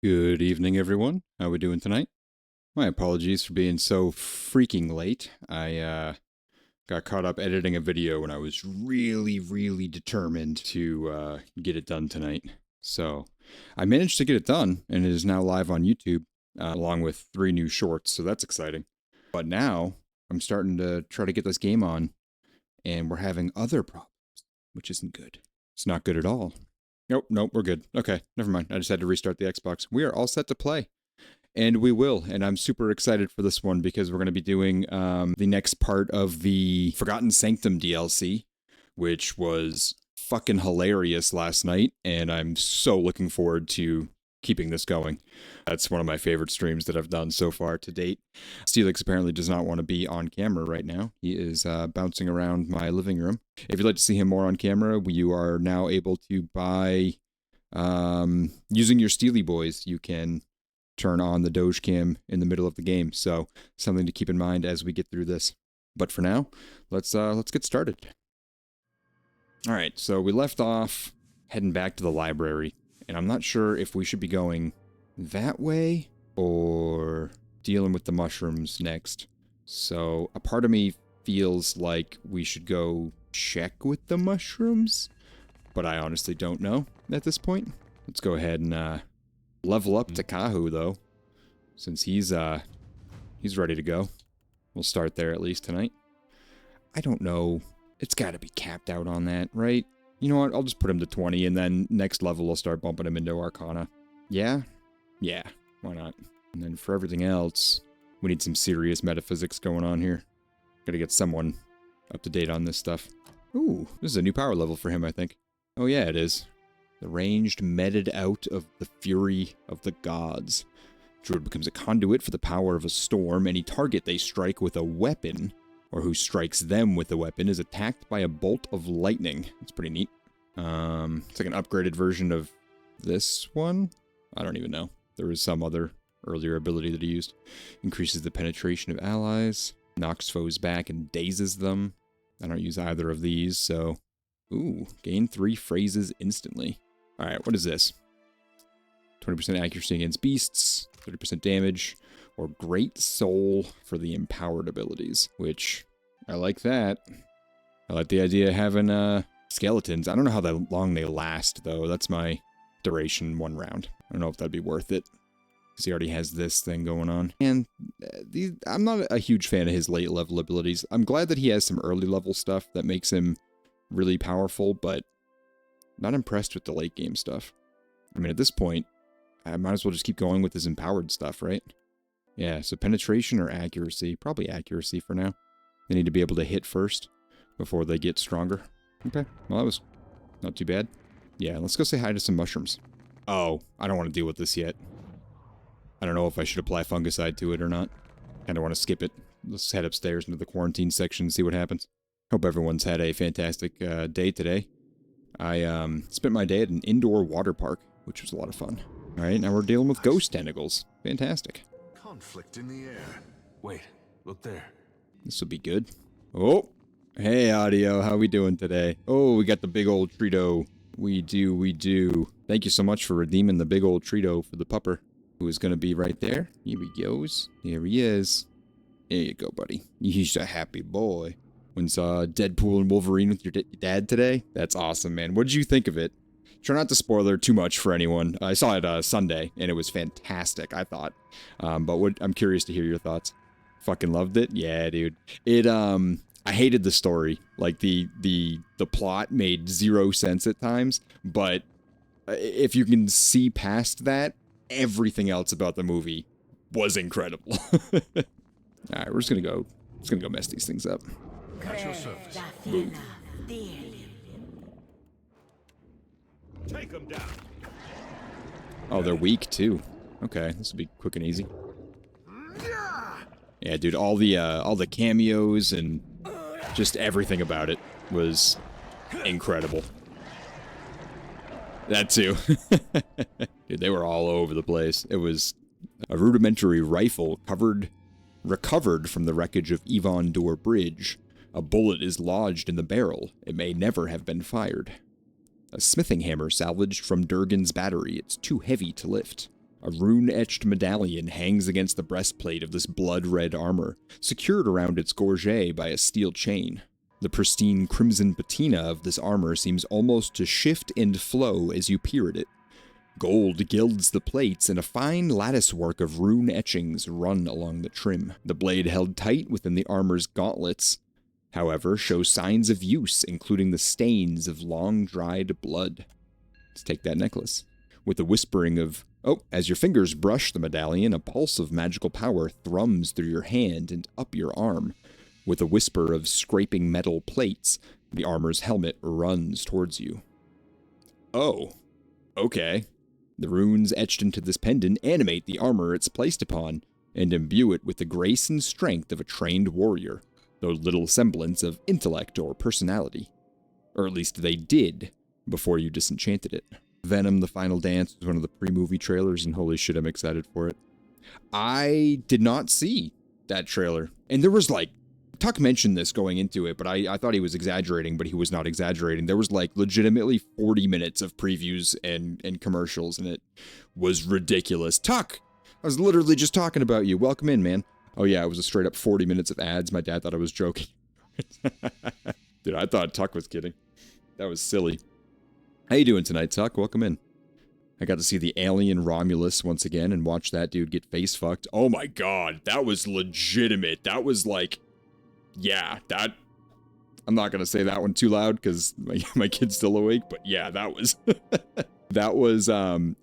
Good evening, everyone. How we doing tonight? My apologies for being so freaking late. I got caught up editing a video and I was really determined to get it done tonight. So I managed to get it done, and it is now live on YouTube, along with 3 new shorts, so that's exciting. But now I'm starting to try to get this game on, and we're having other problems, which isn't good. It's not good at all. Nope, we're good. Okay, never mind. I just had to restart the Xbox. We are all set to play. And we will, and I'm super excited for this one because we're going to be doing the next part of the Forgotten Sanctum DLC, which was fucking hilarious last night, and I'm so looking forward to keeping this going. That's one of my favorite streams that I've done so far to date. Steelyx apparently does not want to be on camera right now. He is bouncing around my living room. If you'd like to see him more on camera, you are now able to buy, using your Steely Boys, you can turn on the Doge Cam in the middle of the game. So something to keep in mind as we get through this. But for now, let's get started. All right, so we left off heading back to the library, and I'm not sure if we should be going that way or dealing with the mushrooms next. So a part of me feels like we should go check with the mushrooms, but I honestly don't know at this point. Let's go ahead and level up to Kahu, though, since he's ready to go. We'll start there at least tonight. I don't know. It's got to be capped out on that, right? You know what? I'll just put him to 20, and then next level I'll start bumping him into Arcana. Yeah? Yeah. Why not? And then for everything else, we need some serious metaphysics going on here. Gotta get someone up to date on this stuff. Ooh, this is a new power level for him, I think. Oh yeah, it is. The ranged meted out of the fury of the gods. Druid becomes a conduit for the power of a storm. Any target they strike with a weapon, or who strikes them with a weapon, is attacked by a bolt of lightning. That's pretty neat. It's like an upgraded version of this one? I don't even know. There was some other earlier ability that he used. Increases the penetration of allies. Knocks foes back and dazes them. I don't use either of these, so... Ooh, gain 3 phrases instantly. Alright, what is this? 20% accuracy against beasts, 30% damage, or Great Soul for the empowered abilities, which, I like that. I like the idea of having skeletons. I don't know how long they last, though. That's my duration 1 round. I don't know if that'd be worth it, because he already has this thing going on. And I'm not a huge fan of his late level abilities. I'm glad that he has some early level stuff that makes him really powerful, but not impressed with the late game stuff. I mean, at this point, I might as well just keep going with his empowered stuff, right? Yeah, so penetration or accuracy? Probably accuracy for now. They need to be able to hit first before they get stronger. Okay, well that was not too bad. Yeah, let's go say hi to some mushrooms. Oh, I don't want to deal with this yet. I don't know if I should apply fungicide to it or not. Kinda want to skip it. Let's head upstairs into the quarantine section and see what happens. Hope everyone's had a fantastic day today. I spent my day at an indoor water park, which was a lot of fun. Alright, now we're dealing with ghost tentacles. Fantastic. Conflict in the air. Wait, look there. This will be good. Oh! Hey, Audio, how we doing today? Oh, we got the big old Treato. We do. Thank you so much for redeeming the big old Treato for the pupper, who is going to be right there. Here he goes. There he is. There you go, buddy. He's a happy boy. When saw Deadpool and Wolverine with your dad today? That's awesome, man. What did you think of it? Try not to spoiler too much for anyone. I saw it Sunday, and it was fantastic, I thought. But I'm curious to hear your thoughts. Fucking loved it? Yeah, dude. I hated the story. Like, the plot made 0 sense at times, but if you can see past that, everything else about the movie was incredible. Alright, we're just gonna go mess these things up. At your service. Boom. Take them down. Oh, they're weak too. Okay, this will be quick and easy. Yeah, dude, all the cameos and just everything about it was incredible. That too. Dude, they were all over the place. It was a rudimentary rifle recovered from the wreckage of Yvonne Door Bridge. A bullet is lodged in the barrel. It may never have been fired. A smithing hammer salvaged from Durgan's battery. It's too heavy to lift. A rune-etched medallion hangs against the breastplate of this blood-red armor, secured around its gorget by a steel chain. The pristine crimson patina of this armor seems almost to shift and flow as you peer at it. Gold gilds the plates, and a fine latticework of rune etchings run along the trim. The blade held tight within the armor's gauntlets, however, shows signs of use, including the stains of long-dried blood. Let's take that necklace. With a whispering of, as your fingers brush the medallion, a pulse of magical power thrums through your hand and up your arm. With a whisper of scraping metal plates, the armor's helmet runs towards you. Oh, okay. The runes etched into this pendant animate the armor it's placed upon, and imbue it with the grace and strength of a trained warrior, though little semblance of intellect or personality. Or at least they did, before you disenchanted it. Venom: The Final Dance was one of the pre-movie trailers, and holy shit, I'm excited for it. I did not see that trailer, and there was like, Tuck mentioned this going into it, but I thought he was exaggerating, but he was not exaggerating. There was like legitimately 40 minutes of previews and commercials, and it was ridiculous. Tuck! I was literally just talking about you. Welcome in, man. Oh yeah, it was a straight up 40 minutes of ads. My dad thought I was joking. Dude, I thought Tuck was kidding. That was silly. How you doing tonight, Tuck? Welcome in. I got to see the alien Romulus once again and watch that dude get face fucked. Oh my god, that was legitimate. That was like... Yeah, that... I'm not going to say that one too loud because my kid's still awake, but yeah, that was... that was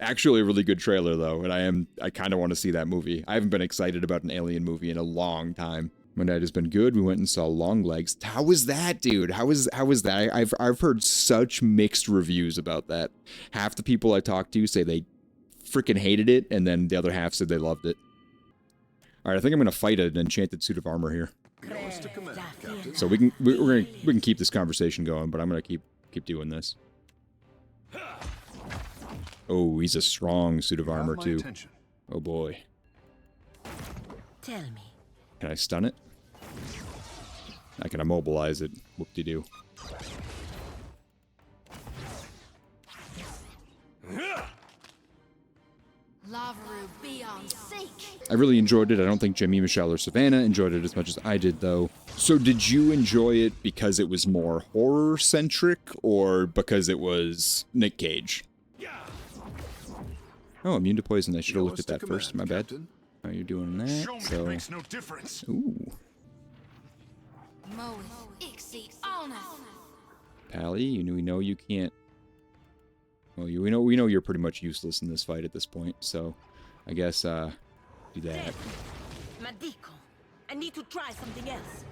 actually a really good trailer, though, and I kind of want to see that movie. I haven't been excited about an alien movie in a long time. My night has been good. We went and saw Longlegs. How was that, dude? How was that? I've heard such mixed reviews about that. Half the people I talked to say they freaking hated it, and then the other half said they loved it. All right, I think I'm going to fight an enchanted suit of armor here. So we can keep this conversation going, but I'm gonna keep doing this. Oh, he's a strong suit of armor too. Oh boy. Tell me. Can I stun it? I can immobilize it. Whoop-de-doo. I really enjoyed it. I don't think Jimmy, Michelle, or Savannah enjoyed it as much as I did, though. So did you enjoy it because it was more horror-centric, or because it was Nick Cage? Oh, immune to poison. I should have looked at that first. My bad. Oh, you're doing that, so... Makes no difference. Ooh. Pally, we know you can't... Well, we know you're pretty much useless in this fight at this point, so... I guess, do that. I need to try something else.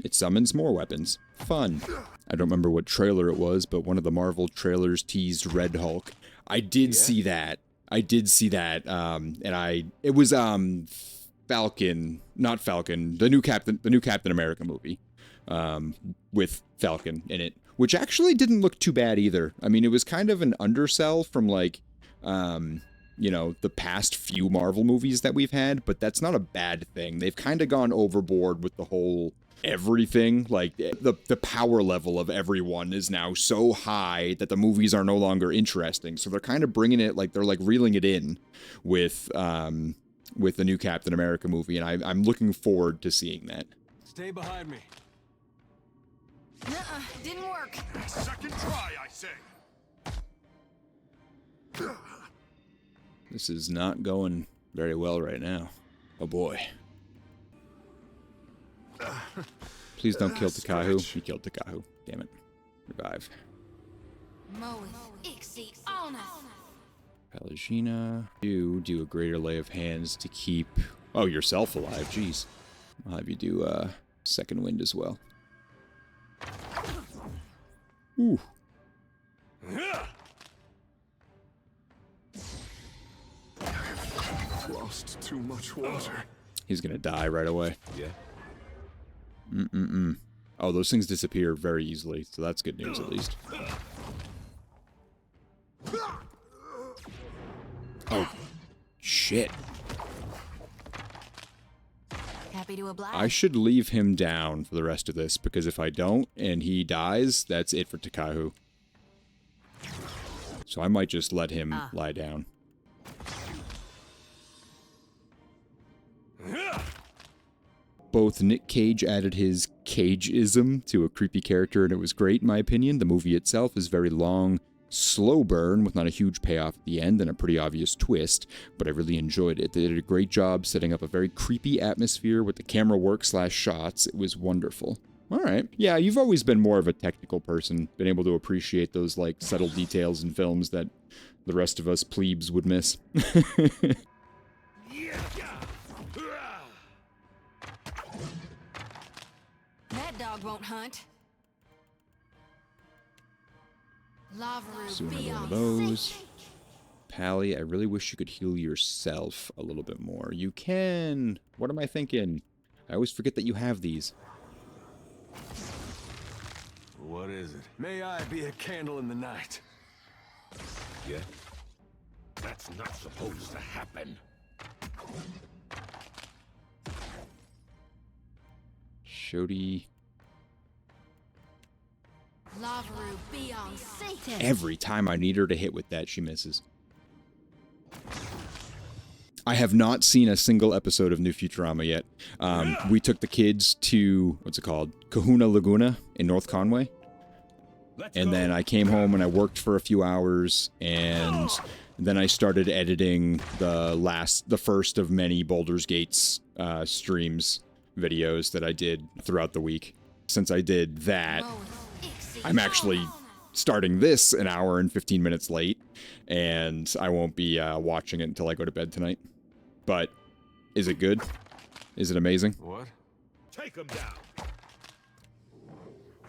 It summons more weapons. Fun. I don't remember what trailer it was, but one of the Marvel trailers teased Red Hulk. I did see that. And it was, Falcon, not Falcon, the new Captain America movie, with Falcon in it, which actually didn't look too bad either. I mean, it was kind of an undersell from, like, you know, the past few Marvel movies that we've had, but that's not a bad thing. They've kind of gone overboard with the whole everything. Like, the power level of everyone is now so high that the movies are no longer interesting. So they're kind of bringing it, like, they're like reeling it in with the new Captain America movie, and I'm looking forward to seeing that. Stay behind me. Nuh-uh, didn't work. Second try, I say. This is not going very well right now. Oh boy. Please don't kill Takahu. He killed Takahu. Damn it. Revive. Pelagina. You do a greater lay of hands to keep... Oh, yourself alive. Jeez. I'll have you do second wind as well. Ooh. Lost too much water. He's gonna die right away. Yeah. Oh, those things disappear very easily, so that's good news at least. Oh, shit. Happy to oblige. I should leave him down for the rest of this, because if I don't, and he dies, that's it for Takahu. So I might just let him lie down. Both Nick Cage added his Cage-ism to a creepy character, and it was great in my opinion. The movie itself is very long, slow burn with not a huge payoff at the end and a pretty obvious twist, but I really enjoyed it. They did a great job setting up a very creepy atmosphere with the camera work / shots. It was wonderful. All right. Yeah, you've always been more of a technical person, been able to appreciate those, like, subtle details in films that the rest of us plebes would miss. That dog won't hunt. So another one of those. Pally, I really wish you could heal yourself a little bit more. You can. What am I thinking? I always forget that you have these. What is it? May I be a candle in the night? Yeah? That's not supposed to happen. Shodi. Lavaru be on Satan. Every time I need her to hit with that, she misses. I have not seen a single episode of New Futurama yet. We took the kids to, what's it called? Kahuna Laguna in North Conway. And then I came home and I worked for a few hours, and then I started editing the first of many Baldur's Gates streams videos that I did throughout the week. Since I did that, I'm actually starting this an hour and 15 minutes late, and I won't be watching it until I go to bed tonight. But is it good? Is it amazing? What? Take him down.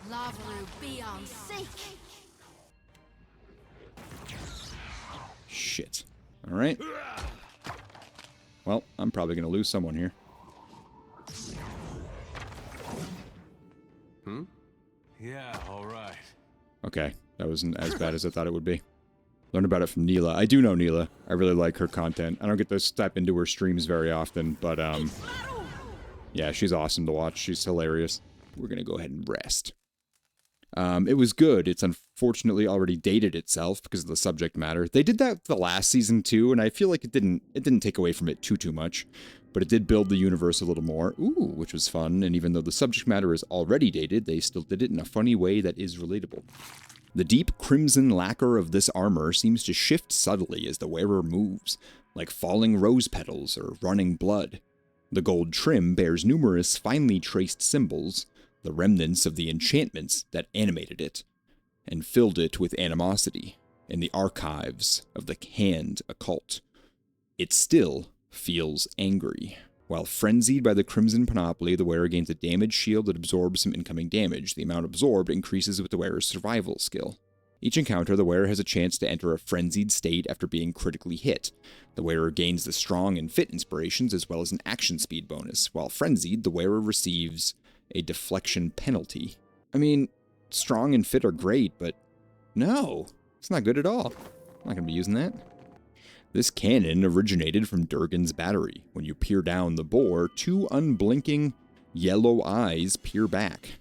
Lavaru be on Satan. Shit. All right. Well, I'm probably going to lose someone here. Yeah, all right. Okay, that wasn't as bad as I thought it would be. Learned about it from Neela. I do know Neela. I really like her content. I don't get to step into her streams very often, but yeah, she's awesome to watch. She's hilarious. We're going to go ahead and rest. It was good. It's unfortunately already dated itself because of the subject matter. They did that the last season too, and I feel like it didn't take away from it too much, but it did build the universe a little more. Ooh, which was fun. And even though the subject matter is already dated, they still did it in a funny way that is relatable. The deep crimson lacquer of this armor seems to shift subtly as the wearer moves, like falling rose petals or running blood. The gold trim bears numerous finely traced symbols, the remnants of the enchantments that animated it, and filled it with animosity in the archives of the Hand Occult. It still feels angry. While frenzied by the Crimson Panoply, the wearer gains a damage shield that absorbs some incoming damage. The amount absorbed increases with the wearer's survival skill. Each encounter, the wearer has a chance to enter a frenzied state after being critically hit. The wearer gains the strong and fit inspirations as well as an action speed bonus. While frenzied, the wearer receives a deflection penalty. I mean, strong and fit are great, but no, it's not good at all. I'm not going to be using that. This cannon originated from Durgan's battery. When you peer down the bore, two unblinking yellow eyes peer back.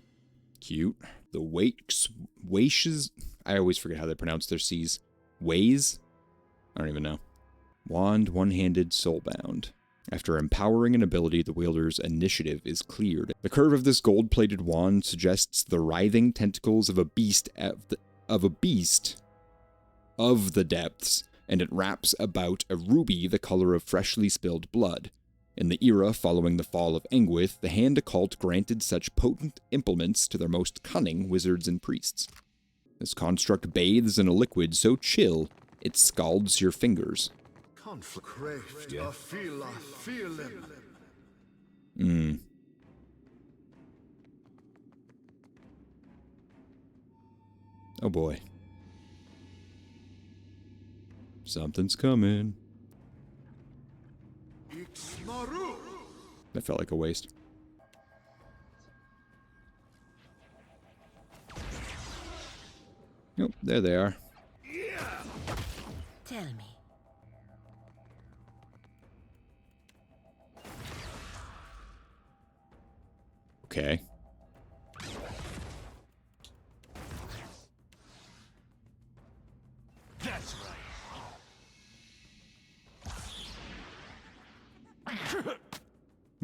Cute. The Waishes. I always forget how they pronounce their C's. Ways? I don't even know. Wand, one-handed, soulbound. After empowering an ability, the wielder's initiative is cleared. The curve of this gold-plated wand suggests the writhing tentacles of a beast of the depths, and it wraps about a ruby the color of freshly spilled blood. In the era following the fall of Engwith, the Hand Occult granted such potent implements to their most cunning wizards and priests. This construct bathes in a liquid so chill, it scalds your fingers. Yeah. Oh boy. Something's coming. That felt like a waste. Nope, there they are. Tell me. Okay. That's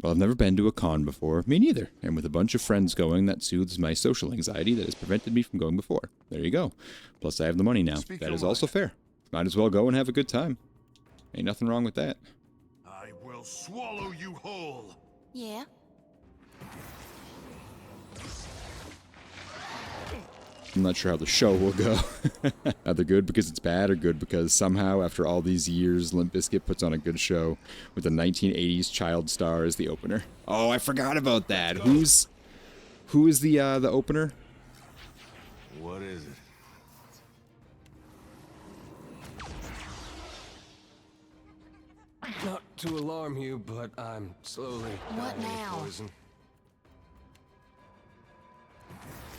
Well, I've never been to a con before. Me neither. And with a bunch of friends going, that soothes my social anxiety that has prevented me from going before. There you go. Plus, I have the money now. Speak That your is also fair. Might as well go and have a good time. Ain't nothing wrong with that. I will swallow you whole. Yeah? I'm not sure how the show will go. Either good because it's bad or good because somehow, after all these years, Limp Bizkit puts on a good show with a 1980s child star as the opener. Oh, I forgot about that. Who is the opener? What is it? Not to alarm you, but I'm slowly What dying now? of poison.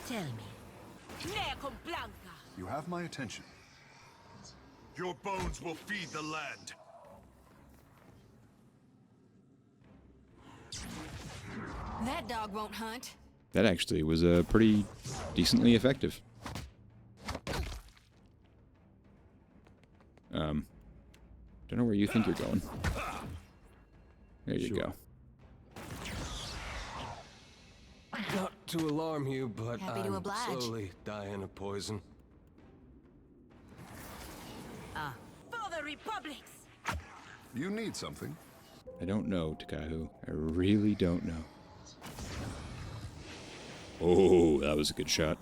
Tell me. You have my attention. Your bones will feed the land. That dog won't hunt. That actually was pretty decently effective. Don't know where you think you're going. There you go. Not to alarm you, but Happy to I'm oblige. slowly dying of poison. For the Republics! You need something. I don't know, Takahu. I really don't know. Oh, that was a good shot.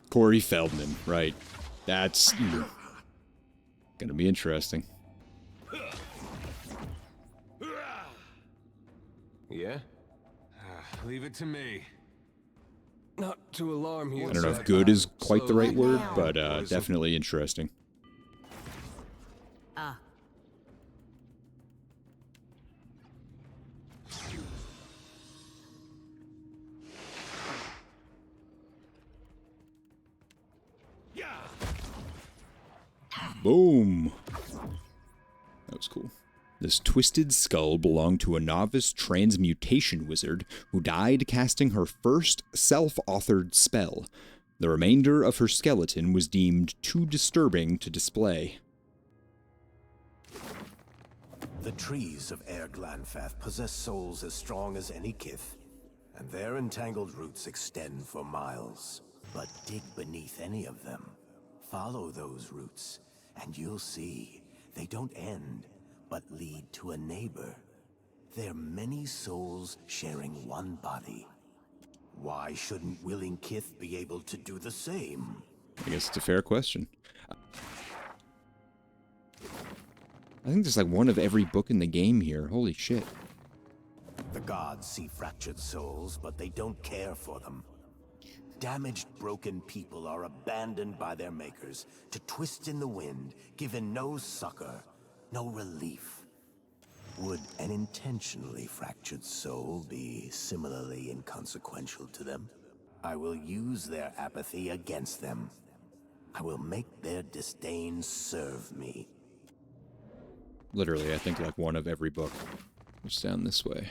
Corey Feldman, right. That's gonna be interesting. Yeah? Leave it to me. Not to alarm you. I don't know but if good is I'm quite the right slowly word, now. but poison. definitely interesting. Boom! That was cool. This twisted skull belonged to a novice transmutation wizard who died casting her first self-authored spell. The remainder of her skeleton was deemed too disturbing to display. The trees of Erglanfath possess souls as strong as any kith, and their entangled roots extend for miles. But dig beneath any of them. Follow those roots, and you'll see they don't end, but lead to a neighbor. They're many souls sharing one body. Why shouldn't willing kith be able to do the same? I guess it's a fair question. I think there's like one of every book in the game here. Holy shit. The gods see fractured souls, but they don't care for them. Damaged, broken people are abandoned by their makers to twist in the wind, given no succor, no relief. Would an intentionally fractured soul be similarly inconsequential to them? I will use their apathy against them. I will make their disdain serve me. Literally, I think like one of every book. It's down this way.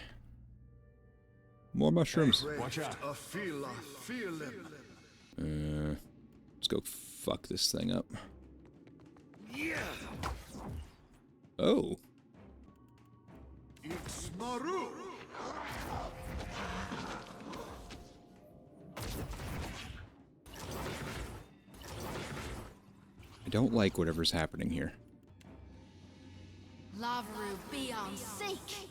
More mushrooms. Watch out. Let's go fuck this thing up. Oh. It's Maru. I don't like whatever's happening here. Lavaru be on seek!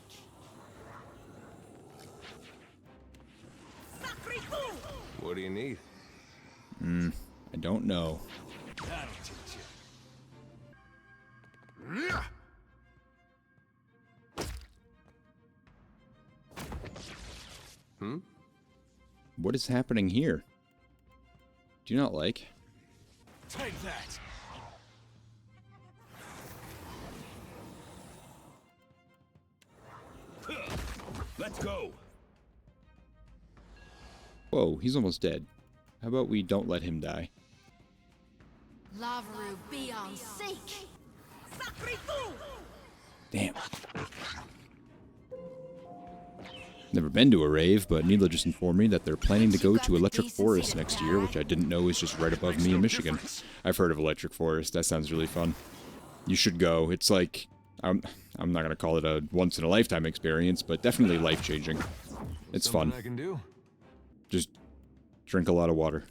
What do you need? I don't know. That'll teach you. What is happening here? Do you not like? Take that. Let's go. Whoa, he's almost dead. How about we don't let him die? Lavaru be on seek! Damn. Never been to a rave, but Neela just informed me that they're planning to go to Electric Forest next year, which I didn't know is just right above me in Michigan. I've heard of Electric Forest. That sounds really fun. You should go. It's like I'm not gonna call it a once-in-a-lifetime experience, but definitely life-changing. It's Something fun. I can do. Just drink a lot of water.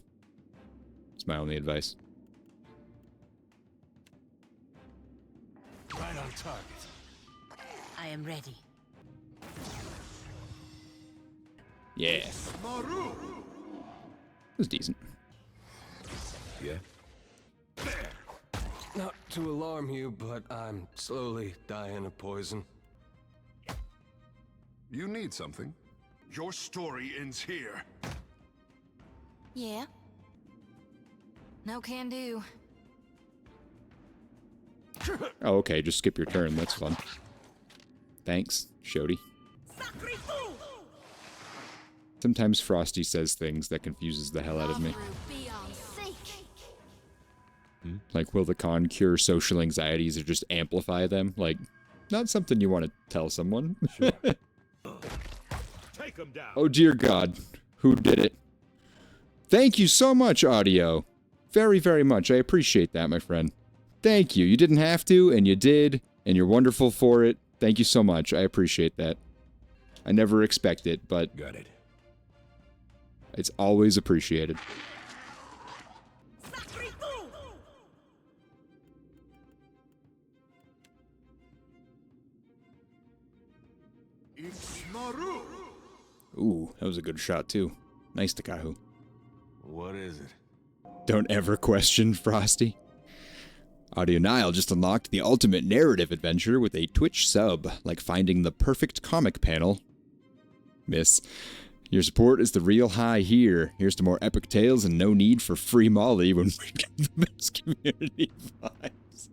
It's my only advice. Right on target. I am ready. Yeah. It was decent. Yeah? Not to alarm you, but I'm slowly dying of poison. You need something? Your story ends here. Yeah. No can do. Oh, okay, just skip your turn. That's fun. Thanks, Shody. Sometimes Frosty says things that confuses the hell out of me. Beyond seek. Like, will the con cure social anxieties or just amplify them? Like, not something you want to tell someone. Take him down. Oh dear God, who did it? Thank you so much, Audio. Very, very much. I appreciate that, my friend. Thank you. You didn't have to, and you did, and you're wonderful for it. Thank you so much. I appreciate that. I never expect it, but Got it. it's always appreciated. Ooh, that was a good shot, too. Nice Takahu. What is it? Don't ever question Frosty. Audio Nile just unlocked the ultimate narrative adventure with a Twitch sub, like finding the perfect comic panel. Miss, your support is the real high here. Here's to more epic tales and no need for free Molly when we get the best community vibes.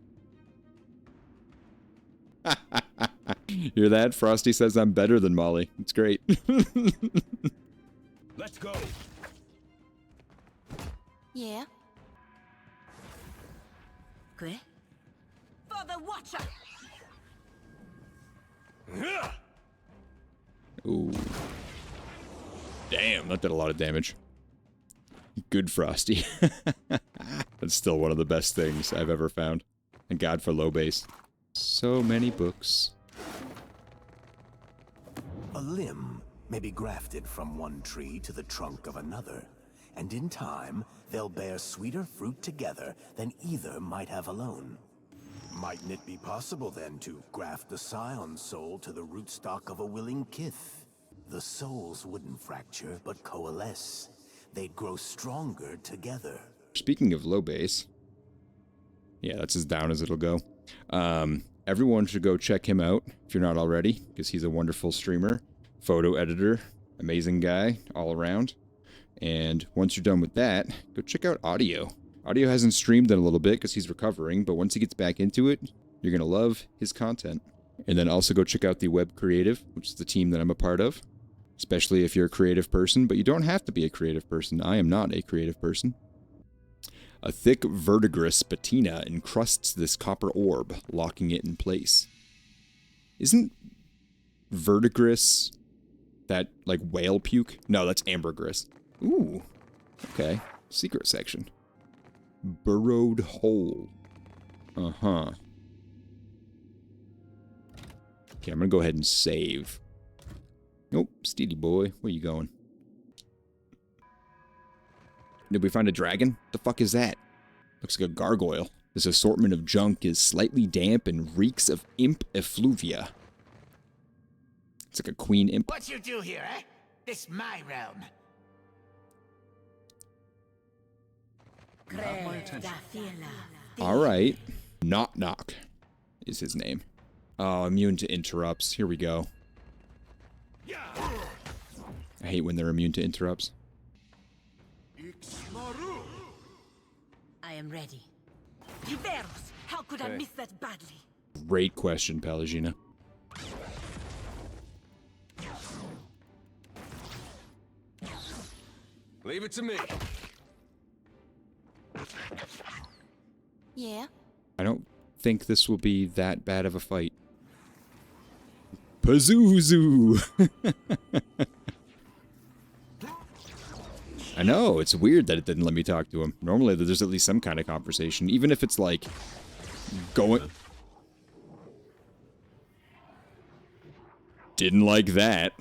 Hear that? Frosty says I'm better than Molly. It's great. Let's go. Yeah. Quick. For the Watcher. Ooh. Damn, that did a lot of damage. Good Frosty. That's still one of the best things I've ever found. And God for low base. So many books. A limb may be grafted from one tree to the trunk of another, and in time, they'll bear sweeter fruit together than either might have alone. Mightn't it be possible, then, to graft the scion's soul to the rootstock of a willing kith? The souls wouldn't fracture, but coalesce. They'd grow stronger together. Speaking of low base, yeah, that's as down as it'll go. Everyone should go check him out if you're not already, because he's a wonderful streamer, photo editor, amazing guy all around. And once you're done with that, go check out Audio. Audio hasn't streamed in a little bit because he's recovering, but once he gets back into it, you're going to love his content. And then also go check out the Web Creative, which is the team that I'm a part of, especially if you're a creative person, but you don't have to be a creative person. I am not a creative person. A thick verdigris patina encrusts this copper orb, locking it in place. Isn't verdigris that, like, whale puke? No, that's ambergris. Ooh, okay. Secret section. Burrowed hole. Uh-huh. Okay, I'm gonna go ahead and save. Nope, Steely boy, where you going? Did we find a dragon? The fuck is that? Looks like a gargoyle. This assortment of junk is slightly damp and reeks of imp effluvia. It's like a queen imp. What you do here, eh? This my realm. Not my attention. Alright. Knock Knock is his name. Oh, immune to interrupts. Here we go. I hate when they're immune to interrupts. I am ready. Giveros, how could I miss that badly? Great question, Pelagina. Leave it to me. Yeah. I don't think this will be that bad of a fight. Pazuzu! I know, it's weird that it didn't let me talk to him. Normally there's at least some kind of conversation, even if it's like going... Didn't like that.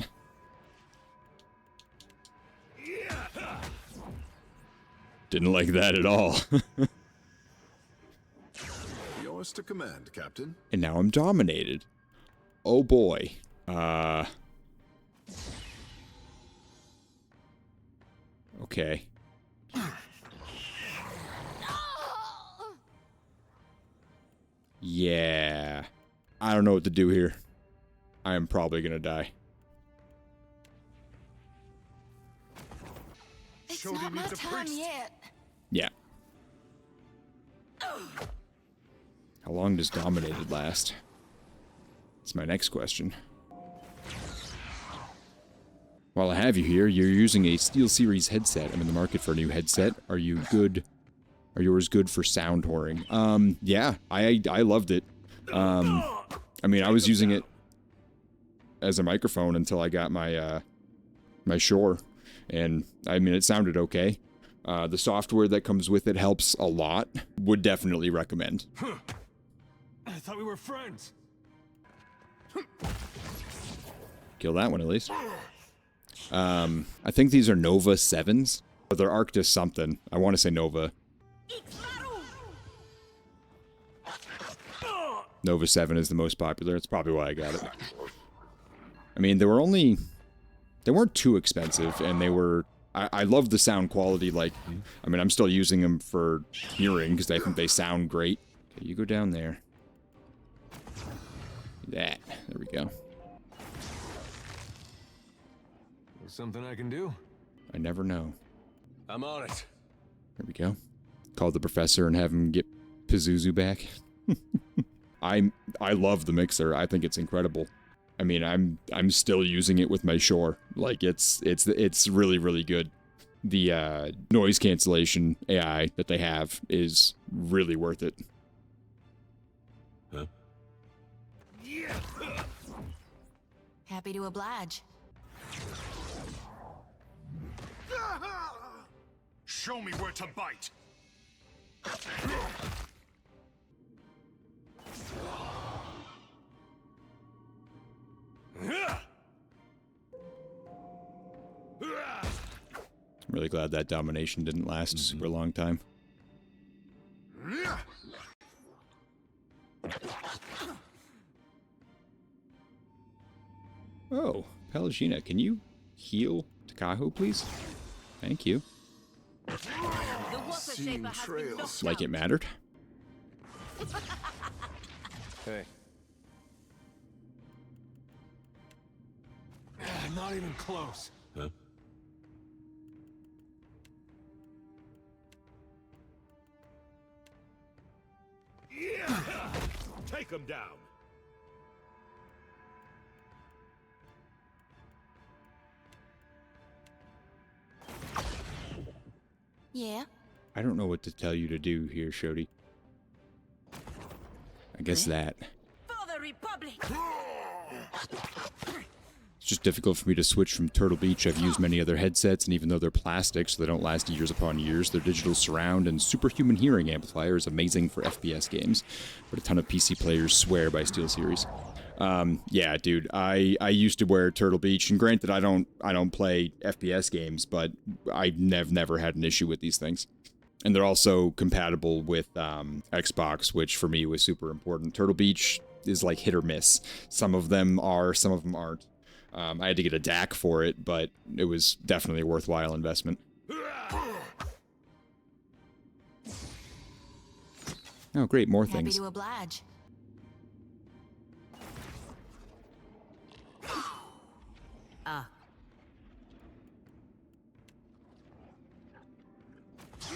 Didn't like that at all. Yours to command, Captain. And now I'm dominated. Oh boy. Okay. Yeah. I don't know what to do here. I am probably gonna die. It's Shody not my needs a time priest. yet. Yeah. How long does dominated last? That's my next question. While I have you here, you're using a SteelSeries headset. I'm in the market for a new headset. Are you good? Are yours good for sound whoring? Yeah, I loved it. I mean, I was using it as a microphone until I got my my Shure, and I mean, it sounded okay. The software that comes with it helps a lot. Would definitely recommend. I thought we were friends. Kill that one at least. I think these are Nova 7s. Or they're Arctis something. I want to say Nova. Nova 7 is the most popular. It's probably why I got it. I mean, they weren't too expensive, and they were... I love the sound quality, like... I mean, I'm still using them for hearing, because I think they sound great. Okay, you go down there. That. There we go. There's something I can do. I never know. I'm on it. There we go. Call the professor and have him get Pazuzu back. I love the mixer. I think it's incredible. I mean, I'm still using it with my Shure. Like it's really, really good. The noise cancellation AI that they have is really worth it. Huh? Happy to oblige. Show me where to bite. I'm really glad that domination didn't last a super long time. Oh, Pelagina, can you heal Takahu, please? Thank you. The water shaper has been knocked Like it mattered. Hey. Not even close. Huh? Take him down. Yeah. I don't know what to tell you to do here, Shody. I guess that. For the Republic. It's just difficult for me to switch from Turtle Beach. I've used many other headsets, and even though they're plastic, so they don't last years upon years, their digital surround and superhuman hearing amplifier is amazing for FPS games. But a ton of PC players swear by SteelSeries. Yeah, dude, I used to wear Turtle Beach, and granted, I don't play FPS games, but I've never had an issue with these things. And they're also compatible with Xbox, which for me was super important. Turtle Beach is like hit or miss. Some of them are, some of them aren't. I had to get a DAC for it, but it was definitely a worthwhile investment. Oh, great, more Happy things. to oblige.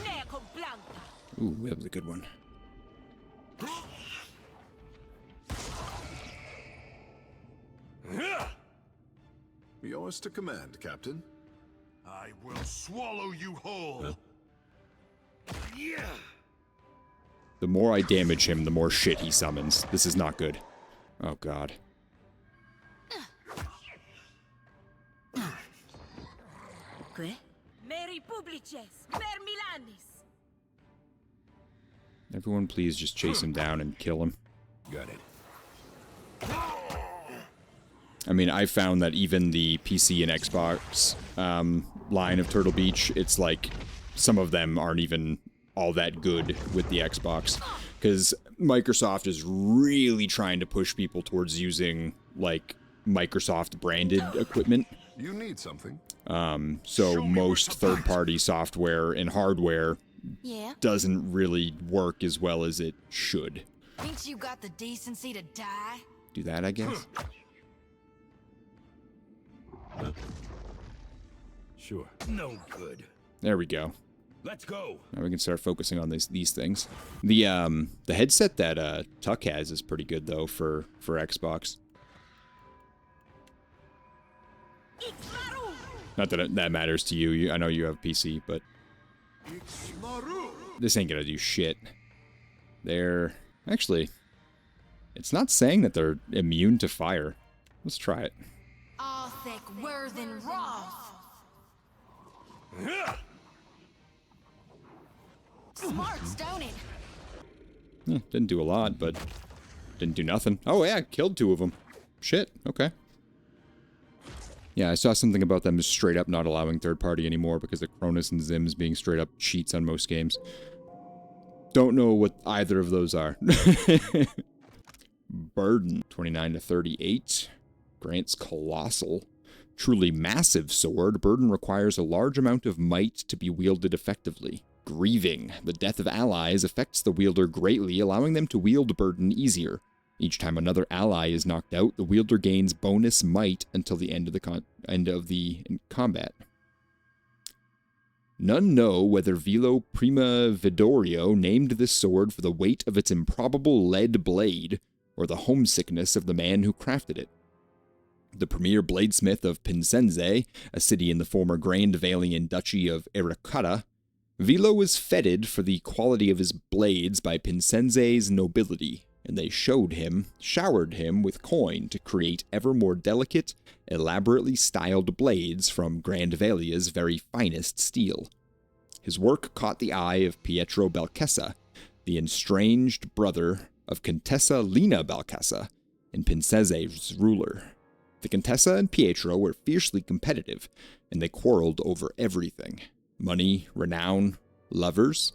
Neco Blanca. Ooh, that was a good one. Yours to command, Captain. I will swallow you whole. Yeah. The more I damage him, the more shit he summons. This is not good. Oh, God. Que? Meri Publices, per Milanis. Everyone please just chase him down and kill him. Got it. I mean, I found that even the PC and Xbox line of Turtle Beach, it's like some of them aren't even all that good with the Xbox. Because Microsoft is really trying to push people towards using, like, Microsoft-branded equipment. You need something. So most third-party software and hardware Yeah? doesn't really work as well as it should. Ain't you got the decency to die? Do that, I guess? Sure. No good. There we go. Let's go. Now we can start focusing on these things. The headset that Tuck has is pretty good though for Xbox. Not that that matters to you. I know you have PC, but this ain't gonna do shit. They're actually, it's not saying that they're immune to fire. Let's try it. Arthek Worthen Roth. Smarts, don't it? Didn't do a lot, but didn't do nothing. Oh yeah, killed 2 of them. Shit, okay. Yeah, I saw something about them straight up not allowing third party anymore because of Cronus and Zims being straight up cheats on most games. Don't know what either of those are. Burden, 29 to 38. Grants Colossal. Truly massive sword. Burden requires a large amount of might to be wielded effectively. Grieving. The death of allies affects the wielder greatly, allowing them to wield Burden easier. Each time another ally is knocked out, the wielder gains bonus might until the end of the combat. None know whether Vilo Prima Vidorio named this sword for the weight of its improbable lead blade, or the homesickness of the man who crafted it. The premier bladesmith of Pincenze, a city in the former Grand Valian Duchy of Irikata, Vilo was feted for the quality of his blades by Pincenze's nobility, and they showered him with coin to create ever more delicate, elaborately styled blades from Grand Valia's very finest steel. His work caught the eye of Pietro Belchessa, the estranged brother of Contessa Lina Belchessa, and Pincenze's ruler. The Contessa and Pietro were fiercely competitive, and they quarreled over everything. Money, renown, lovers.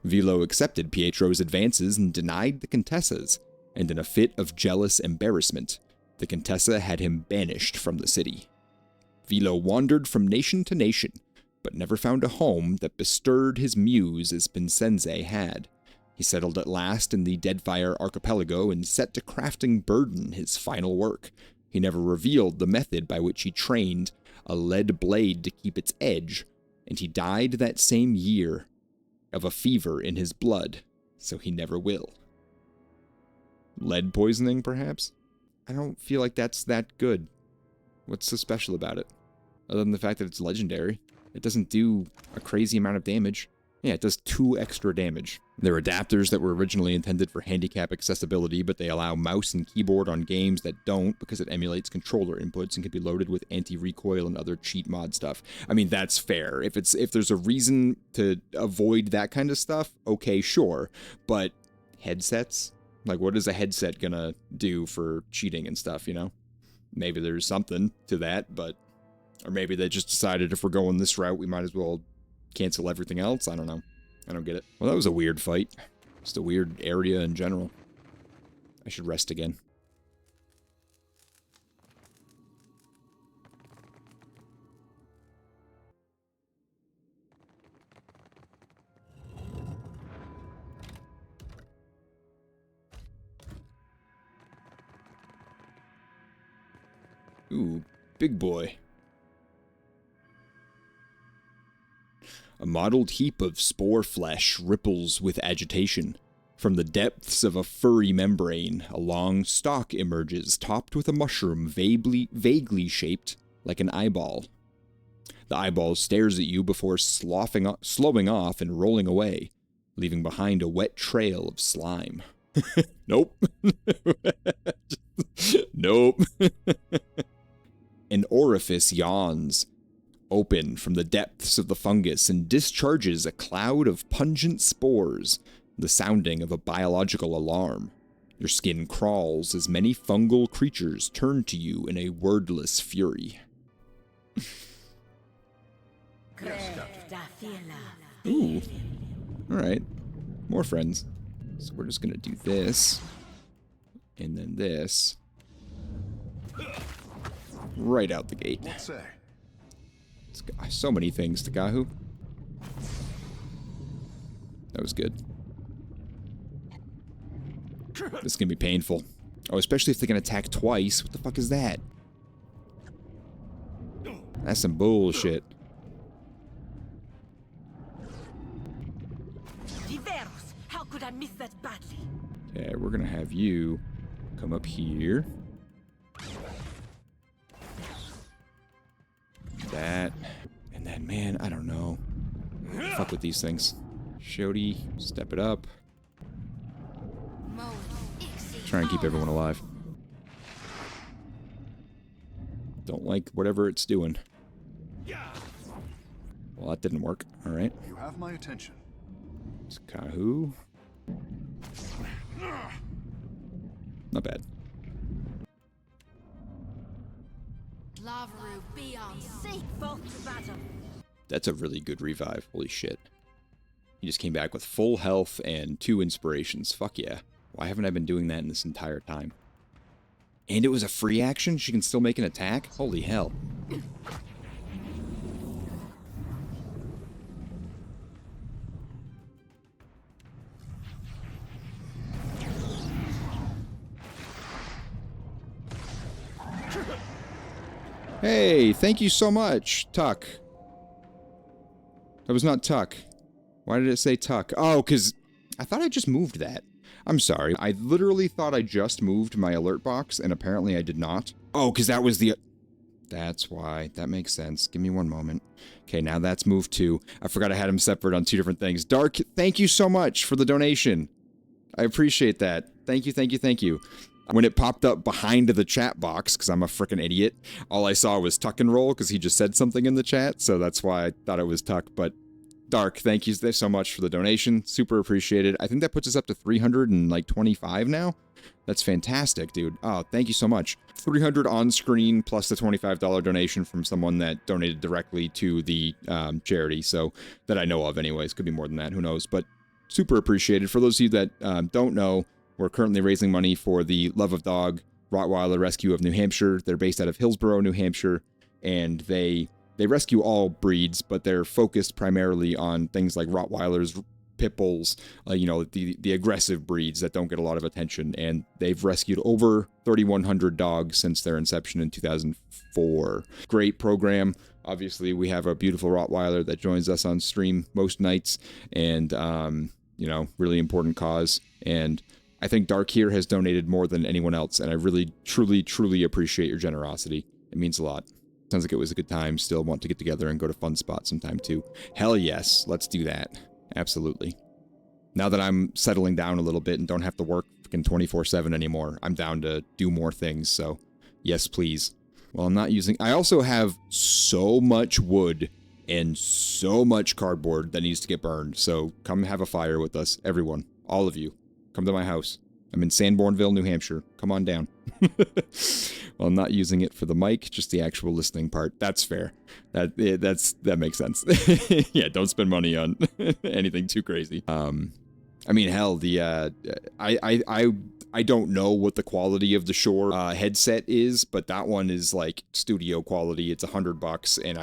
Vilo accepted Pietro's advances and denied the Contessa's, and in a fit of jealous embarrassment, the Contessa had him banished from the city. Vilo wandered from nation to nation, but never found a home that bestirred his muse as Pincenze had. He settled at last in the Deadfire archipelago and set to crafting Burden his final work. He never revealed the method by which he trained a lead blade to keep its edge, and he died that same year of a fever in his blood, so he never will. Lead poisoning, perhaps? I don't feel like that's that good. What's so special about it? Other than the fact that it's legendary. It doesn't do a crazy amount of damage. Yeah, it does 2 extra damage. They're adapters that were originally intended for handicap accessibility, but they allow mouse and keyboard on games that don't because it emulates controller inputs and can be loaded with anti-recoil and other cheat mod stuff. I mean, that's fair. If there's a reason to avoid that kind of stuff, okay, sure. But headsets? Like, what is a headset gonna do for cheating and stuff, you know? Maybe there's something to that, but... Or maybe they just decided if we're going this route, we might as well cancel everything else. I don't know. I don't get it. Well, that was a weird fight. Just a weird area in general. I should rest again. Ooh, big boy. A mottled heap of spore flesh ripples with agitation. From the depths of a furry membrane, a long stalk emerges, topped with a mushroom vaguely shaped like an eyeball. The eyeball stares at you before slowing off and rolling away, leaving behind a wet trail of slime. Nope. Nope. An orifice yawns, open from the depths of the fungus, and discharges a cloud of pungent spores, the sounding of a biological alarm. Your skin crawls as many fungal creatures turn to you in a wordless fury. Ooh. Alright. More friends. So we're just gonna do this. And then this. Right out the gate. What say? It's got so many things, Takahu. That was good. This is gonna be painful. Oh, especially if they can attack twice. What the fuck is that? That's some bullshit. How could I miss that badly? Okay, we're gonna have you come up here. That. And then, man, I don't know. Fuck with these things. Shody, step it up. Try and keep everyone alive. Don't like whatever it's doing. Well, that didn't work. Alright. You have my attention. It's Kahu. Not bad. Lavaru be on sea. Both to battle. That's a really good revive. Holy shit. He just came back with full health and 2 inspirations. Fuck yeah. Why haven't I been doing that in this entire time? And it was a free action? She can still make an attack? Holy hell. Hey, thank you so much, Tuck. That was not Tuck. Why did it say Tuck? Oh, because I thought I just moved that. I'm sorry. I literally thought I just moved my alert box, and apparently I did not. Oh, because that was the... That's why. That makes sense. Give me one moment. Okay, now that's moved too. I forgot I had them separate on 2 different things. Dark, thank you so much for the donation. I appreciate that. Thank you, thank you, thank you. When it popped up behind the chat box, because I'm a frickin' idiot, all I saw was Tuck and Roll, because he just said something in the chat, so that's why I thought it was Tuck. But Dark, thank you so much for the donation. Super appreciated. I think that puts us up to 325 now. That's fantastic, dude. Oh, thank you so much. 300 on screen plus the $25 donation from someone that donated directly to the charity, so that I know of anyways. Could be more than that, who knows. But super appreciated. For those of you that don't know, we're currently raising money for the Love of Dog Rottweiler Rescue of New Hampshire. They're based out of Hillsborough, New Hampshire, and they rescue all breeds, but they're focused primarily on things like Rottweilers, Pit Bulls, you know, the aggressive breeds that don't get a lot of attention. And they've rescued over 3,100 dogs since their inception in 2004. Great program. Obviously, we have a beautiful Rottweiler that joins us on stream most nights, and, you know, really important cause. And I think Dark here has donated more than anyone else, and I really, truly, truly appreciate your generosity. It means a lot. Sounds like it was a good time. Still want to get together and go to Fun Spot sometime too. Hell yes, let's do that. Absolutely. Now that I'm settling down a little bit and don't have to work fucking 24/7 anymore, I'm down to do more things, so yes, please. Well, I'm not using... I also have so much wood and so much cardboard that needs to get burned, so come have a fire with us, everyone. All of you. Come to my house. I'm in Sanbornville, New Hampshire. Come on down. Well, I'm not using it for the mic, just the actual listening part. That's fair. That makes sense. Yeah, don't spend money on anything too crazy. I mean, hell, the I don't know what the quality of the Shure headset is, but that one is like studio quality. It's $100, and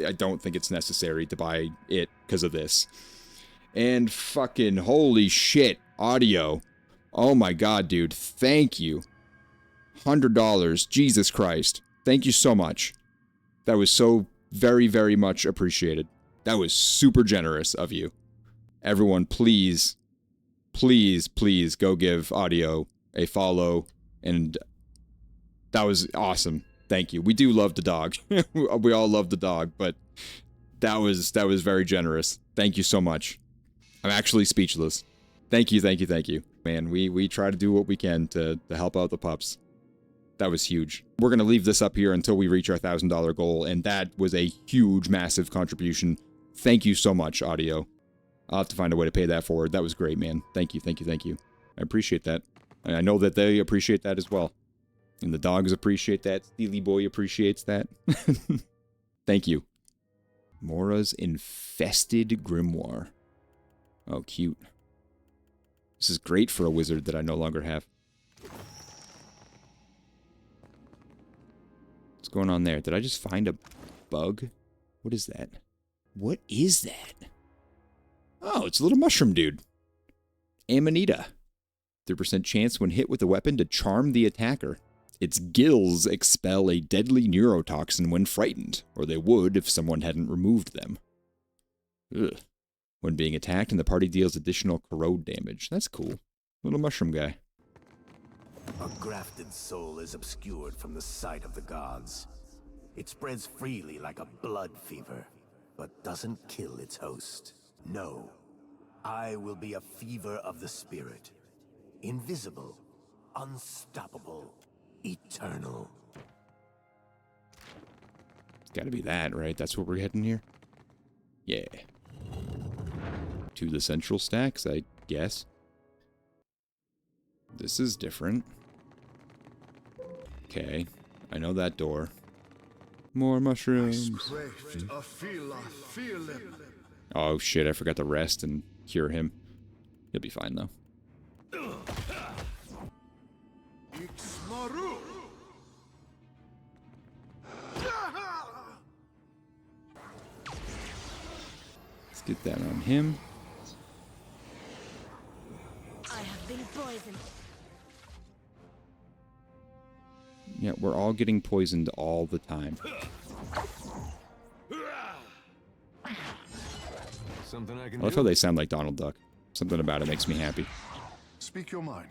I don't think it's necessary to buy it because of this. And fucking holy shit, audio. Oh my god, dude. Thank you. $100. Jesus Christ. Thank you so much. That was so very, very much appreciated. That was super generous of you. Everyone, please, please, please go give Audio a follow. And that was awesome. Thank you. We do love the dog. We all love the dog, but that was very generous. Thank you so much. I'm actually speechless. Thank you, thank you, thank you. Man, we try to do what we can to help out the pups. That was huge. We're going to leave this up here until we reach our $1,000 goal, and that was a huge, massive contribution. Thank you so much, Audio. I'll have to find a way to pay that forward. That was great, man. Thank you, thank you, thank you. I appreciate that. And I know that they appreciate that as well. And the dogs appreciate that. Steely Boy appreciates that. Thank you. Mora's Infested Grimoire. Oh, cute. This is great for a wizard that I no longer have. What's going on there? Did I just find a bug? What is that? What is that? Oh, it's a little mushroom dude. Amanita. 3% chance when hit with a weapon to charm the attacker. Its gills expel a deadly neurotoxin when frightened, or they would if someone hadn't removed them. Ugh. When being attacked, and the party deals additional corrode damage. That's cool. Little mushroom guy. A grafted soul is obscured from the sight of the gods. It spreads freely like a blood fever, but doesn't kill its host. No, I will be a fever of the spirit. Invisible, unstoppable, eternal. It's gotta be that, right? That's where we're heading here? Yeah. To the central stacks, I guess. This is different. Okay. I know that door. More mushrooms. Oh shit, I forgot to rest and cure him. He'll be fine though. Let's get that on him. I have been poisoned. Yeah, we're all getting poisoned all the time. Something I can I love do? how they sound like Donald Duck. Something about it makes me happy. Speak your mind.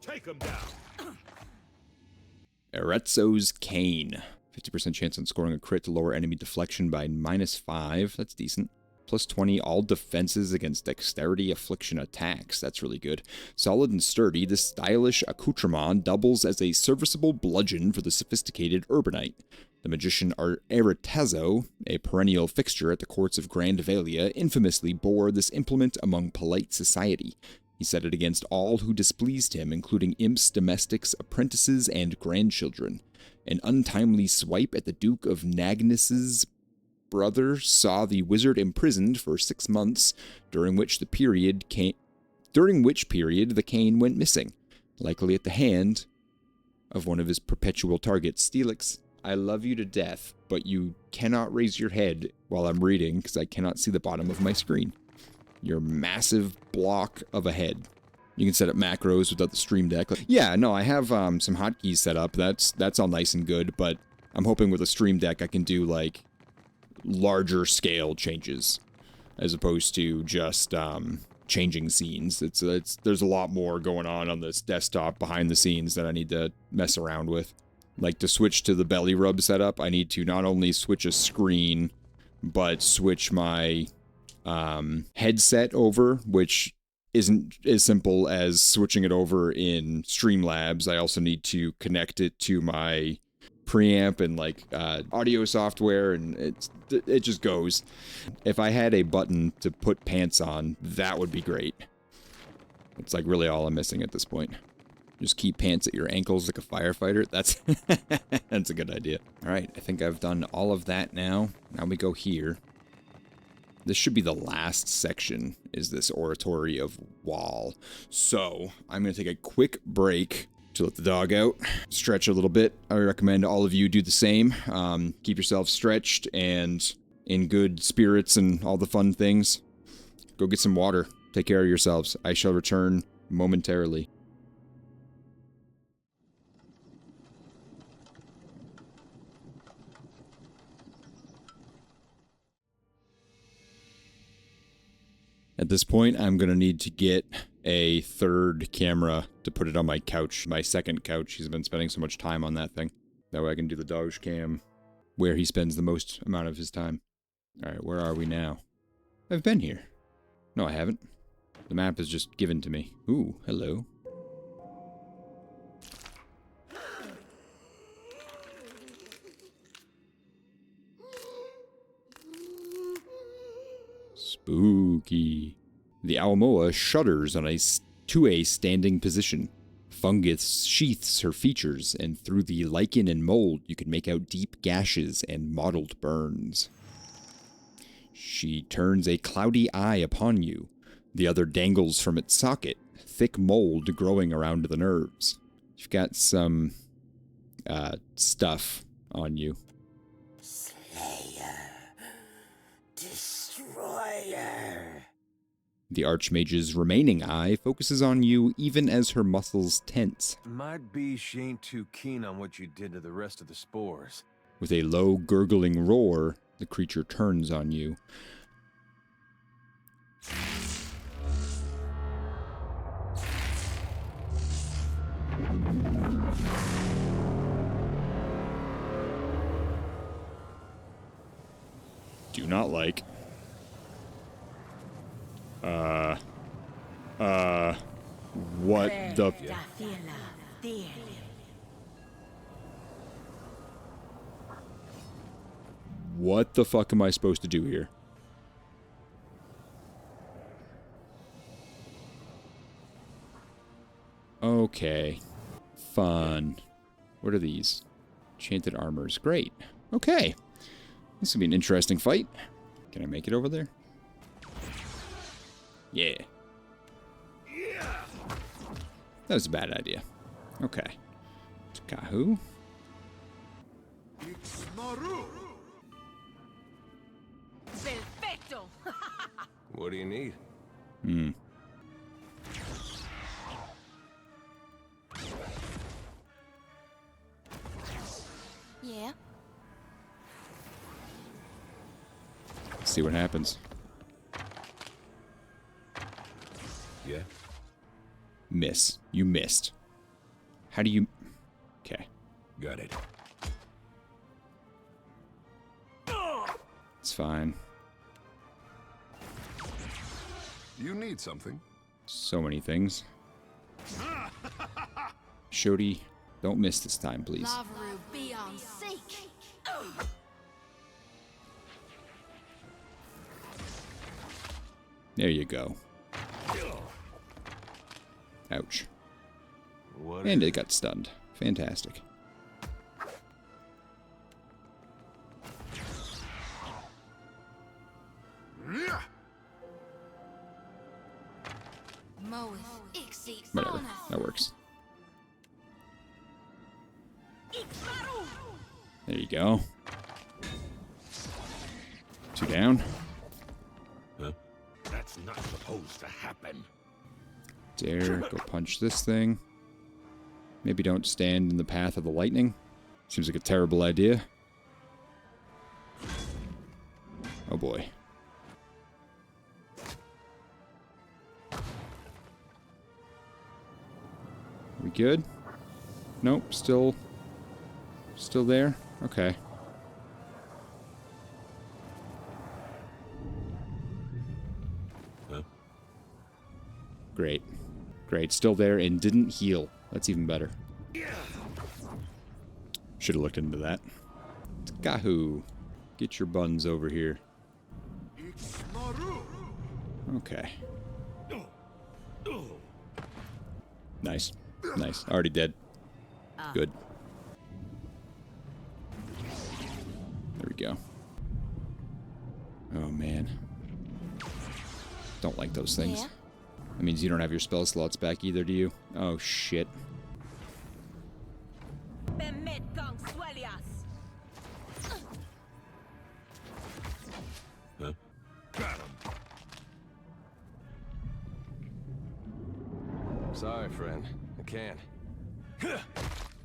Take him down. Arezzo's Cane. 50% chance on scoring a crit to lower enemy deflection by -5. That's decent. Plus 20 all defenses against dexterity affliction attacks. That's really good. Solid and sturdy, this stylish accoutrement doubles as a serviceable bludgeon for the sophisticated urbanite. The magician Arezzo, a perennial fixture at the courts of Grand Valia, infamously bore this implement among polite society. He set it against all who displeased him, including imps, domestics, apprentices, and grandchildren. An untimely swipe at the Duke of Nagnus's brother saw the wizard imprisoned for 6 months, during which period the cane went missing, likely at the hand of one of his perpetual targets. Steelyx, I love you to death, but you cannot raise your head while I'm reading because I cannot see the bottom of my screen. Your massive block of a head. You can set up macros without the stream deck. Yeah, no, I have some hotkeys set up. That's all nice and good, but I'm hoping with a stream deck I can do like larger scale changes as opposed to just changing scenes. There's a lot more going on this desktop behind the scenes that I need to mess around with. Like to switch to the belly rub setup, I need to not only switch a screen, but switch my headset over, which isn't as simple as switching it over in Streamlabs. I also need to connect it to my preamp and like audio software, and it just goes. If I had a button to put pants on, that would be great. It's like really all I'm missing at this point. Just keep pants at your ankles like a firefighter. That's that's a good idea. All right, I think I've done all of that now. Now we go here. This should be the last section, is this Oratory of Wall. So, I'm going to take a quick break to let the dog out, stretch a little bit. I recommend all of you do the same. Keep yourself stretched and in good spirits and all the fun things. Go get some water. Take care of yourselves. I shall return momentarily. At this point, I'm going to need to get a third camera to put it on my couch, my second couch. He's been spending so much time on that thing. That way I can do the Doge cam where he spends the most amount of his time. Alright, where are we now? I've been here. No, I haven't. The map is just given to me. Ooh, hello. Spooky. The Almoa shudders to a standing position. Fungus sheaths her features, and through the lichen and mold, you can make out deep gashes and mottled burns. She turns a cloudy eye upon you. The other dangles from its socket, thick mold growing around the nerves. You've got some, stuff on you. Slayer. Destroyer. The Archmage's remaining eye focuses on you even as her muscles tense. Might be she ain't too keen on what you did to the rest of the spores. With a low, gurgling roar, the creature turns on you. Do not like. What the... What the fuck am I supposed to do here? Okay. Fun. What are these? Enchanted armors. Great. Okay. This will be an interesting fight. Can I make it over there? Yeah. That was a bad idea. Okay. Kahoo. Perfecto. What do you need? Yeah. See what happens. Yeah. Miss. You missed. How do you... Okay. Got it. It's fine. You need something. So many things. Shodi, don't miss this time, please. Lavaru be on seek. There you go. Ouch. What? And it got stunned. Fantastic. Moeth ixi Whatever. honor. That works. There you go. 2 down. That's not supposed to happen. Dare go punch this thing. Maybe don't stand in the path of the lightning. Seems like a terrible idea. Oh boy. We good? Nope, still there? Okay. Great. Great, still there and didn't heal. That's even better. Should have looked into that. Kahoo. Get your buns over here. Okay. Nice. Nice. Already dead. Good. There we go. Oh, man. Don't like those things. Yeah. That means you don't have your spell slots back either, do you? Oh, shit. Got him. Sorry, friend. I can't.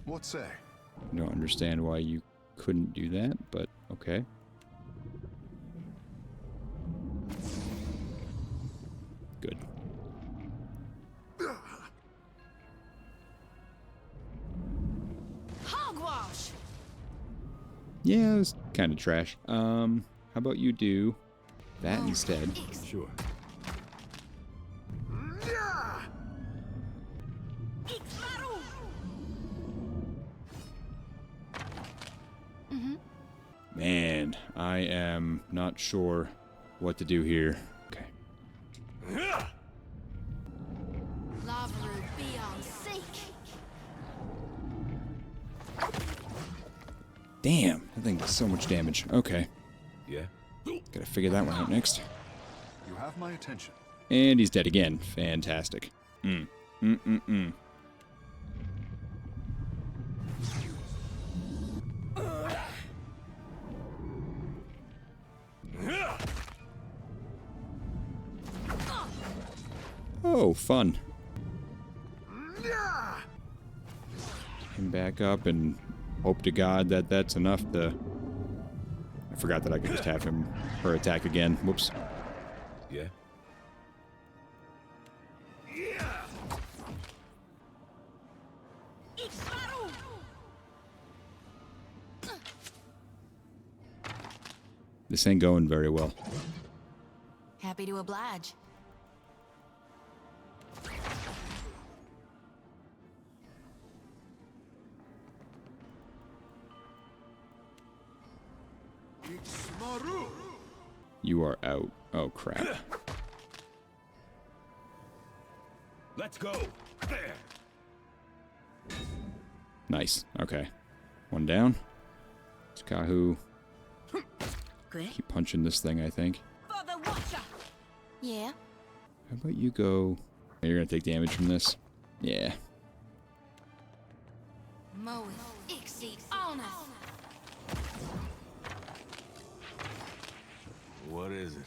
What say? I don't understand why you couldn't do that, but okay. Good. Hogwash. Yeah, it was kind of trash. How about you do that instead? Sure. Man, I am not sure what to do here. Damn, that thing does so much damage. Okay. Yeah? Gotta figure that one out next. You have my attention. And he's dead again. Fantastic. Oh, fun. Him back up and hope to God that that's enough to... I forgot that I could just have her attack again. Whoops. Yeah? This ain't going very well. Happy to oblige. You are out. Oh, crap. Let's go! There! Nice. Okay. One down. It's Kahu. Good. Keep punching this thing, I think. For the Watcher. Yeah. How about you go... You're gonna take damage from this? Yeah. Moe exceeds honor. What is it?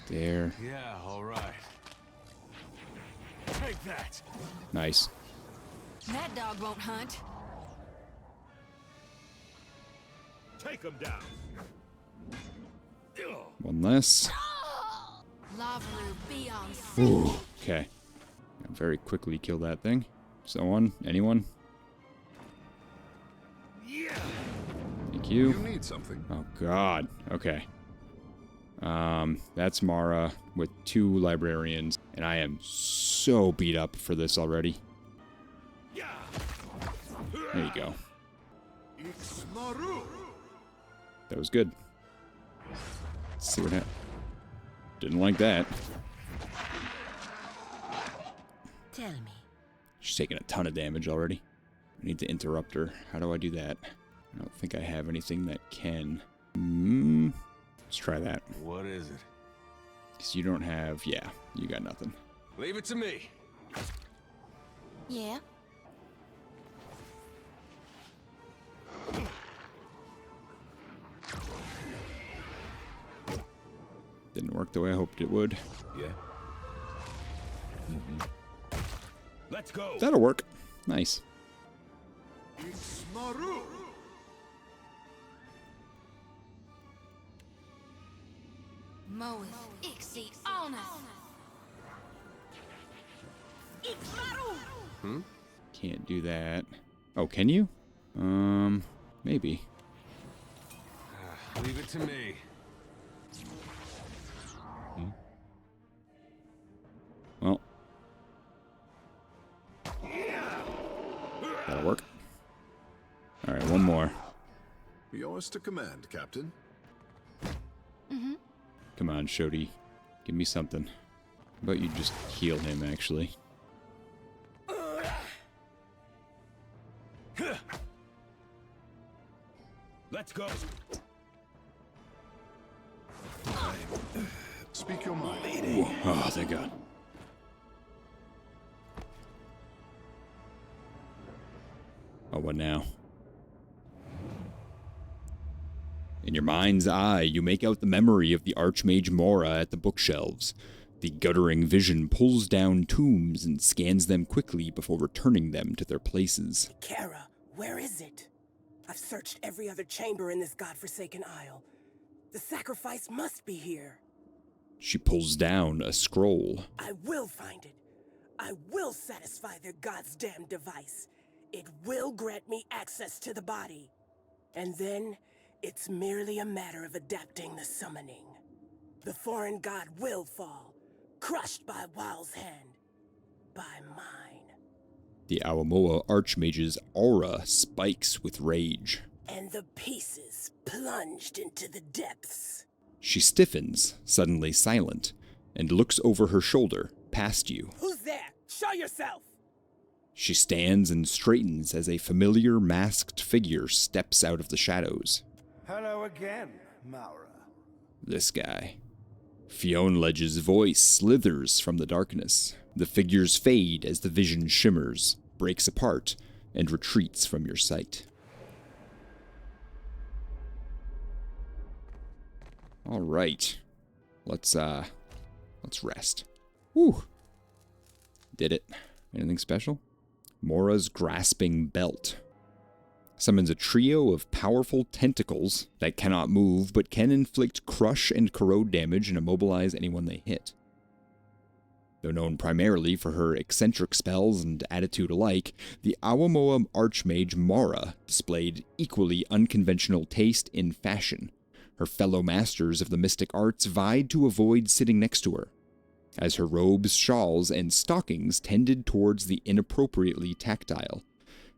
There. Yeah, alright. Take that! Nice. That dog won't hunt. Take him down. One less. Lavaru beyond sea. Ooh. Okay. Gotta very quickly kill that thing. Someone? Anyone? Thank you. You need something. Oh, God. Okay. That's Mara with 2 librarians, and I am so beat up for this already. There you go. That was good. Let's see what happened. Didn't like that. Tell me. She's taking a ton of damage already. I need to interrupt her. How do I do that? I don't think I have anything that can. Let's try that. What is it? Because you don't have... Yeah, you got nothing. Leave it to me. Yeah. Didn't work the way I hoped it would. Yeah? Let's go! That'll work. Nice. Moe exceeds honor. Can't do that. Oh, can you? Maybe. Leave it to me. Well. That'll work. Alright, one more. Yours to command, Captain. Come on, Shodi. Give me something. How about you just heal him, actually? Let's go! Speak your mind. Oh, thank God. Oh, what now? In your mind's eye, you make out the memory of the Archmage Mora at the bookshelves. The guttering vision pulls down tombs and scans them quickly before returning them to their places. Kara, where is it? I've searched every other chamber in this godforsaken isle. The sacrifice must be here. She pulls down a scroll. I will find it. I will satisfy their god's damned device. It will grant me access to the body. And then, it's merely a matter of adapting the summoning. The foreign god will fall, crushed by Wild's hand. By mine. The Awamoa Archmage's aura spikes with rage. And the pieces plunged into the depths. She stiffens, suddenly silent, and looks over her shoulder, past you. Who's there? Show yourself! She stands and straightens as a familiar masked figure steps out of the shadows. Hello again, Maura. This guy. Fionledge's voice slithers from the darkness. The figures fade as the vision shimmers, breaks apart, and retreats from your sight. All right. Let's rest. Whew. Did it. Anything special? Mora's grasping belt summons a trio of powerful tentacles that cannot move but can inflict crush and corrode damage and immobilize anyone they hit. Though known primarily for her eccentric spells and attitude alike, the Awamoa Archmage Mara displayed equally unconventional taste in fashion. Her fellow masters of the mystic arts vied to avoid sitting next to her, as her robes, shawls, and stockings tended towards the inappropriately tactile.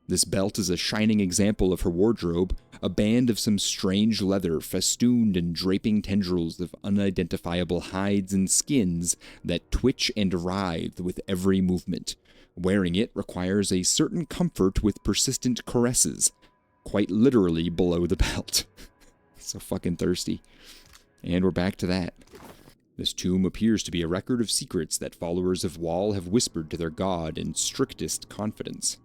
This belt is a shining example of her wardrobe, a band of some strange leather festooned in draping tendrils of unidentifiable hides and skins that twitch and writhe with every movement. Wearing it requires a certain comfort with persistent caresses, quite literally below the belt. So fucking thirsty. And we're back to that. This tomb appears to be a record of secrets that followers of Wall have whispered to their god in strictest confidence.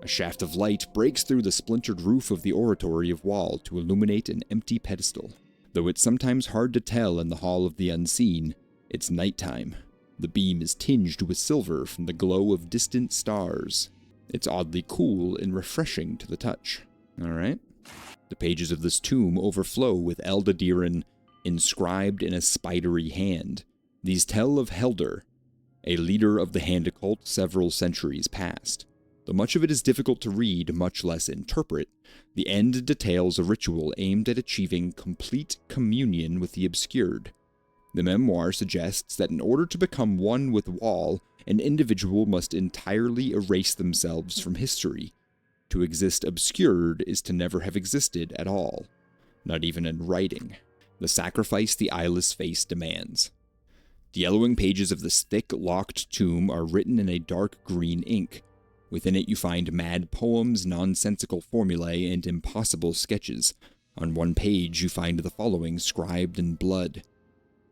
A shaft of light breaks through the splintered roof of the oratory of Wall to illuminate an empty pedestal. Though it's sometimes hard to tell in the Hall of the Unseen, it's nighttime. The beam is tinged with silver from the glow of distant stars. It's oddly cool and refreshing to the touch. Alright? The pages of this tomb overflow with Eldadiran inscribed in a spidery hand. These tell of Helder, a leader of the hand occult several centuries past. Though much of it is difficult to read, much less interpret, the end details a ritual aimed at achieving complete communion with the obscured. The memoir suggests that in order to become one with Wall, an individual must entirely erase themselves from history. To exist obscured is to never have existed at all, not even in writing. The sacrifice the eyeless face demands. The yellowing pages of this thick, locked tomb are written in a dark green ink. Within it you find mad poems, nonsensical formulae, and impossible sketches. On one page you find the following scribed in blood.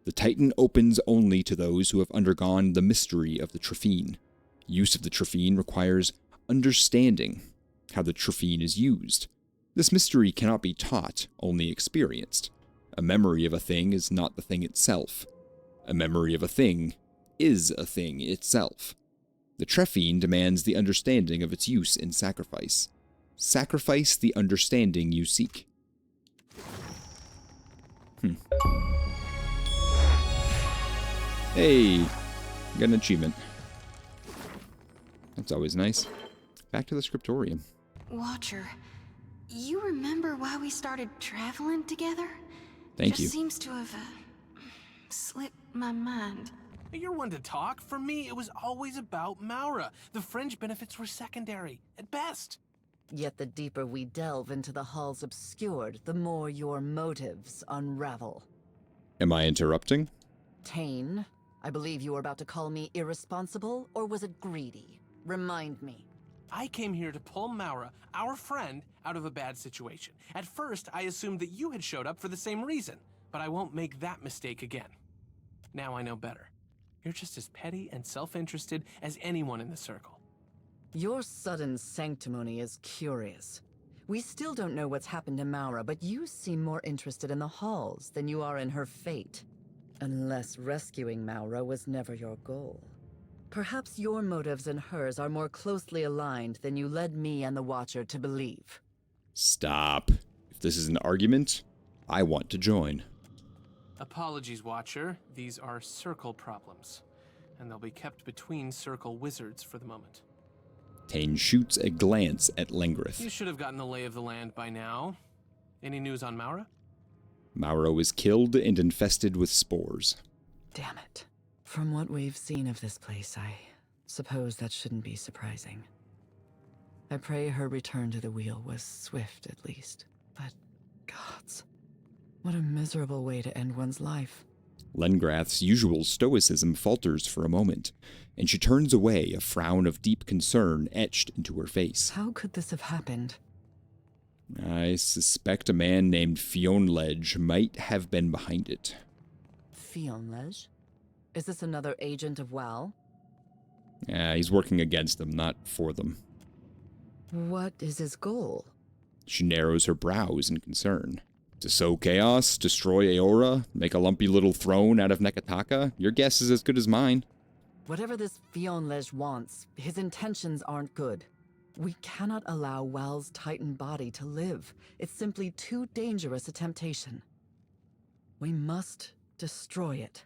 The Titan opens only to those who have undergone the mystery of the Trephine. Use of the Trephine requires understanding how the Trephine is used. This mystery cannot be taught, only experienced. A memory of a thing is not the thing itself. A memory of a thing is a thing itself. The Trephine demands the understanding of its use in sacrifice. Sacrifice the understanding you seek. Hey, got an achievement. That's always nice. Back to the scriptorium. Watcher, you remember why we started traveling together? Thank you. Just seems to have slipped my mind. You're one to talk. For me, it was always about Maura. The fringe benefits were secondary, at best. Yet the deeper we delve into the halls obscured, the more your motives unravel. Am I interrupting? Tane, I believe you were about to call me irresponsible, or was it greedy? Remind me. I came here to pull Maura, our friend, out of a bad situation. At first, I assumed that you had showed up for the same reason, but I won't make that mistake again. Now I know better. You're just as petty and self-interested as anyone in the circle. Your sudden sanctimony is curious. We still don't know what's happened to Maura, but you seem more interested in the halls than you are in her fate. Unless rescuing Maura was never your goal. Perhaps your motives and hers are more closely aligned than you led me and the Watcher to believe. Stop. If this is an argument, I want to join. Apologies, Watcher. These are circle problems, and they'll be kept between circle wizards for the moment. Tane shoots a glance at Lengrith. You should have gotten the lay of the land by now. Any news on Maura? Mauro is killed and infested with spores. Damn it. From what we've seen of this place, I suppose that shouldn't be surprising. I pray her return to the wheel was swift at least. But, gods, what a miserable way to end one's life. Lengrath's usual stoicism falters for a moment, and she turns away, a frown of deep concern etched into her face. How could this have happened? I suspect a man named Fionledge might have been behind it. Fionledge? Is this another agent of WoW? He's working against them, not for them. What is his goal? She narrows her brows in concern. To sow chaos, destroy Aora, make a lumpy little throne out of Nekataka? Your guess is as good as mine. Whatever this Fionledge wants, his intentions aren't good. We cannot allow WoW's Titan body to live. It's simply too dangerous a temptation. We must destroy it.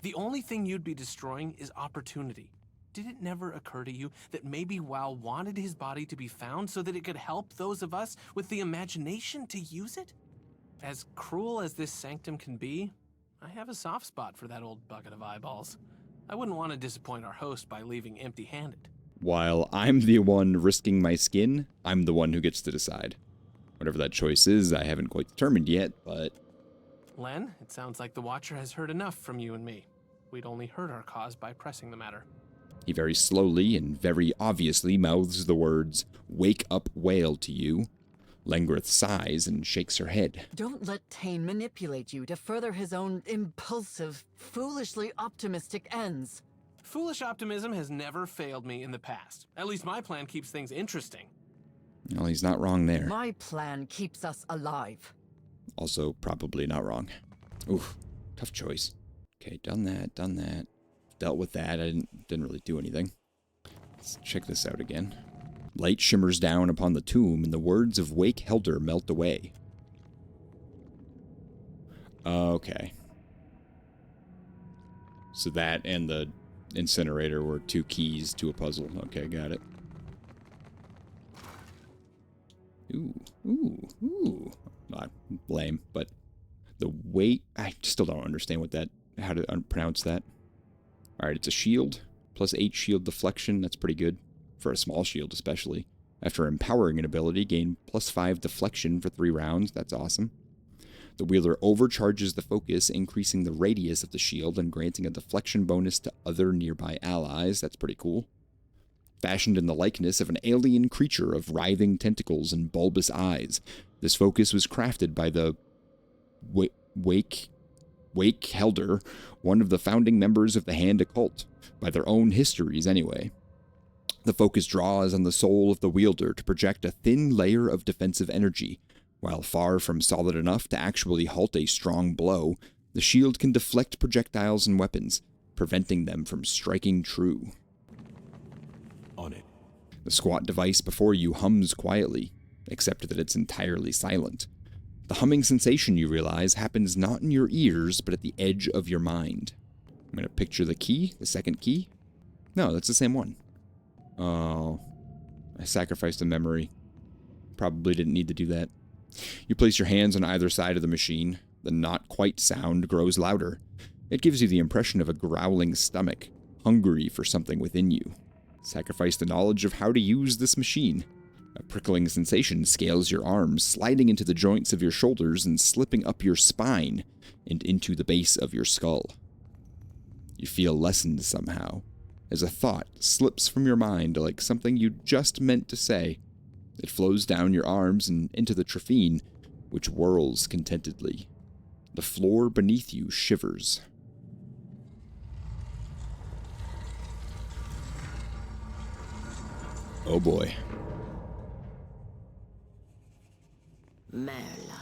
The only thing you'd be destroying is opportunity. Did it never occur to you that maybe WoW wanted his body to be found so that it could help those of us with the imagination to use it? As cruel as this Sanctum can be, I have a soft spot for that old bucket of eyeballs. I wouldn't want to disappoint our host by leaving empty-handed. While I'm the one risking my skin, I'm the one who gets to decide. Whatever that choice is, I haven't quite determined yet, but... Len, it sounds like the Watcher has heard enough from you and me. We'd only hurt our cause by pressing the matter. He very slowly and very obviously mouths the words, "Wake up, whale," to you. Lengrath sighs and shakes her head. Don't let Tane manipulate you to further his own impulsive, foolishly optimistic ends. Foolish optimism has never failed me in the past. At least my plan keeps things interesting. Well, he's not wrong there. My plan keeps us alive. Also, probably not wrong. Oof, tough choice. Okay, done that. Dealt with that. I didn't really do anything. Let's check this out again. Light shimmers down upon the tomb, and the words of Wake Helder melt away. Okay. So that and the incinerator were two keys to a puzzle. Okay, got it. Ooh. Not lame, but the weight, I still don't understand how to pronounce that. Alright, it's a shield, plus 8 shield deflection, that's pretty good, for a small shield especially. After empowering an ability, gain plus 5 deflection for 3 rounds, that's awesome. The wielder overcharges the focus, increasing the radius of the shield and granting a deflection bonus to other nearby allies, that's pretty cool. Fashioned in the likeness of an alien creature of writhing tentacles and bulbous eyes, this focus was crafted by the Wake Helder, one of the founding members of the Hand Occult, by their own histories anyway. The focus draws on the soul of the wielder to project a thin layer of defensive energy. While far from solid enough to actually halt a strong blow, the shield can deflect projectiles and weapons, preventing them from striking true. On it. The squat device before you hums quietly, except that it's entirely silent. The humming sensation, you realize, happens not in your ears, but at the edge of your mind. I'm going to picture the key, the second key. No, that's the same one. Oh, I sacrificed a memory. Probably didn't need to do that. You place your hands on either side of the machine. The not quite sound grows louder. It gives you the impression of a growling stomach, hungry for something within you. Sacrifice the knowledge of how to use this machine. A prickling sensation scales your arms, sliding into the joints of your shoulders and slipping up your spine and into the base of your skull. You feel lessened somehow, as a thought slips from your mind like something you just meant to say. It flows down your arms and into the Trophine, which whirls contentedly. The floor beneath you shivers. Oh boy. Merla,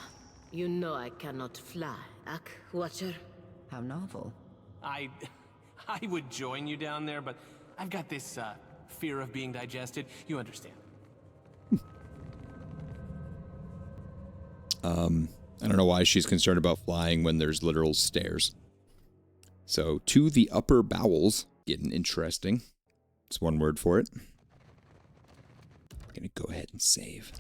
you know I cannot fly, Ak, Watcher. How novel. I would join you down there, but I've got this fear of being digested. You understand. I don't know why she's concerned about flying when there's literal stairs. So, to the upper bowels. Getting interesting. It's one word for it. I'm gonna go ahead and save.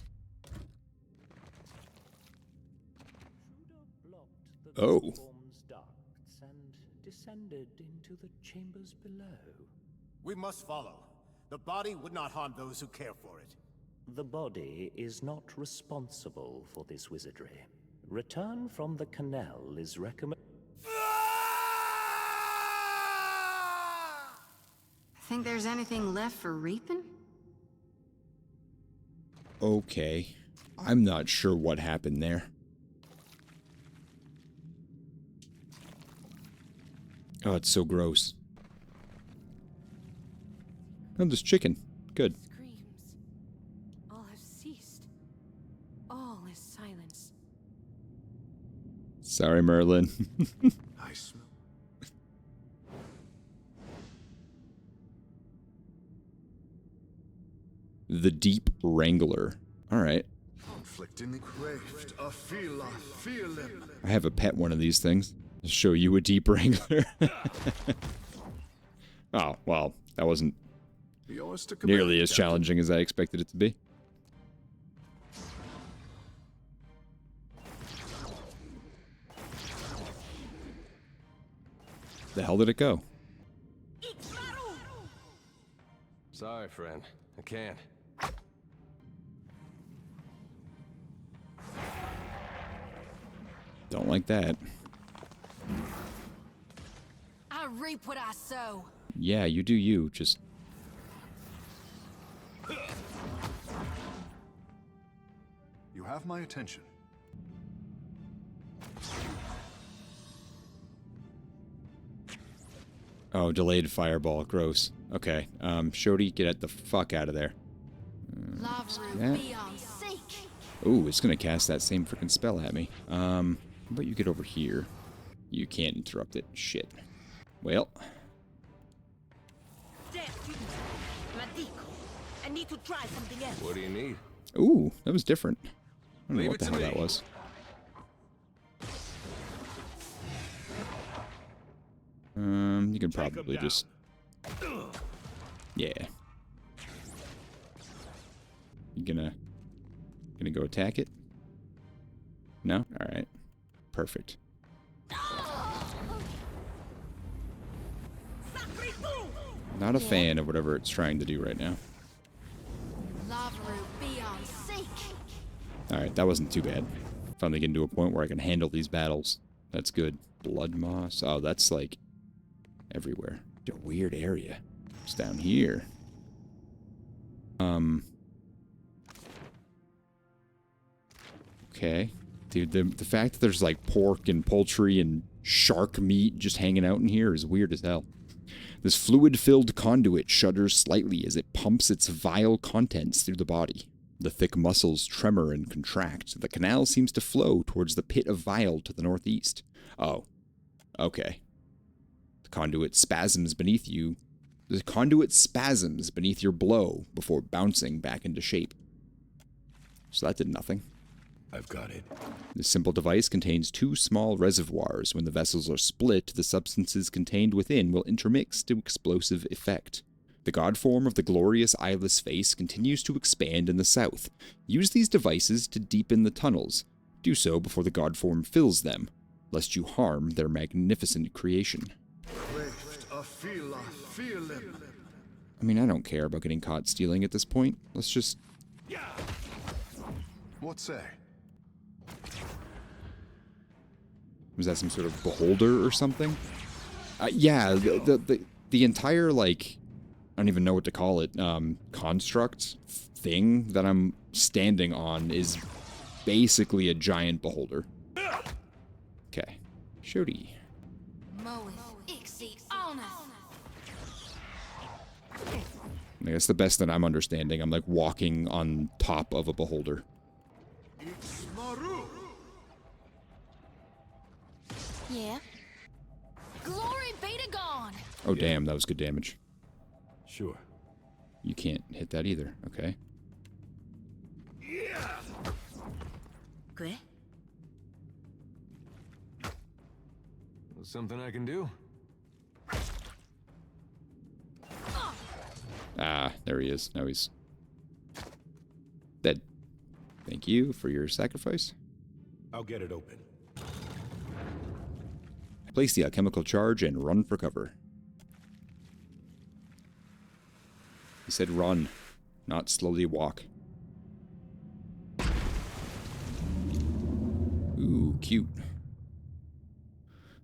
Oh. Descended into the chambers below. We must follow. The body would not harm those who care for it. The body is not responsible for this wizardry. Return from the canal is recommended. Think there's anything left for reaping? Okay. I'm not sure what happened there. Oh, it's so gross. Oh, there's chicken. Good. Screams. All have ceased. All is silence. Sorry, Merlin. I smell. The Deep Wrangler. Alright. Conflict in the craved. A feeling. I have a pet one of these things. I'll show you a Deep Wrangler. Oh, well, that wasn't Yours to command, nearly as Captain. challenging as I expected it to be. The hell did it go? Sorry, friend. I can't. Don't like that. I reap what I sow. Yeah, you do you. Just... You have my attention. Oh, delayed fireball. Gross. Okay. Shodi, get the fuck out of there. Yeah. Ooh, it's gonna cast that same freaking spell at me. How about you get over here? You can't interrupt it. Shit. Well. I need to try something else. What do you need? Ooh, that was different. I don't know Leave what it the to hell me. that was. You can probably just... Yeah. You gonna go attack it? No? Alright. Perfect. Not a fan of whatever it's trying to do right now. Alright, that wasn't too bad. Finally getting to a point where I can handle these battles. That's good. Blood moss. Oh, that's like everywhere. A weird area. It's down here. Okay. Dude, the fact that there's like pork and poultry and shark meat just hanging out in here is weird as hell. This fluid-filled conduit shudders slightly as it pumps its vile contents through the body. The thick muscles tremor and contract. The canal seems to flow towards the pit of Vile to the northeast. Oh. Okay. The conduit spasms beneath you. The conduit spasms beneath your blow before bouncing back into shape. So that did nothing. I've got it. This simple device contains two small reservoirs. When the vessels are split, the substances contained within will intermix to explosive effect. The god form of the glorious eyeless face continues to expand in the south. Use these devices to deepen the tunnels. Do so before the god form fills them, lest you harm their magnificent creation. I mean, I don't care about getting caught stealing at this point. Let's just... What say? Was that some sort of beholder or something? Yeah, the entire, like... I don't even know what to call it, construct thing that I'm standing on is basically a giant beholder. Okay. Shodi. I guess the best that I'm understanding, I'm like walking on top of a beholder. Yeah. Glory be to God. Oh damn, that was good damage. Sure. You can't hit that either, okay. Okay. Something I can do? Ah, there he is. Now he's dead. Thank you for your sacrifice. I'll get it open. Place the alchemical charge and run for cover. He said run, not slowly walk. Ooh, cute.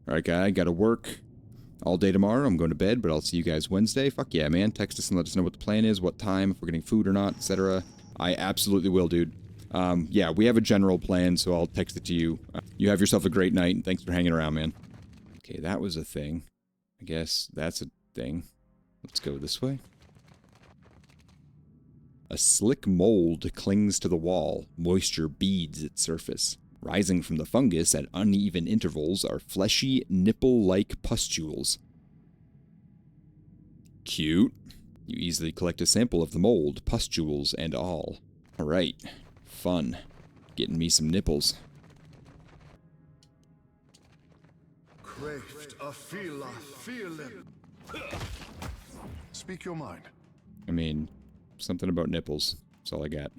Alright, guy, gotta work. all day tomorrow. I'm going to bed, but I'll see you guys Wednesday. Fuck yeah, man. Text us and let us know what the plan is, what time, if we're getting food or not, etc. I absolutely will, dude. Yeah, we have a general plan, so I'll text it to you. You have yourself a great night, and thanks for hanging around, man. Okay, that was a thing. I guess that's a thing. Let's go this way. A slick mold clings to the wall. Moisture beads its surface. Rising from the fungus at uneven intervals are fleshy, nipple-like pustules. Cute. You easily collect a sample of the mold, pustules and all. Alright. Fun. Getting me some nipples. Craved a feeling. Speak your mind. I mean, something about nipples. That's all I got.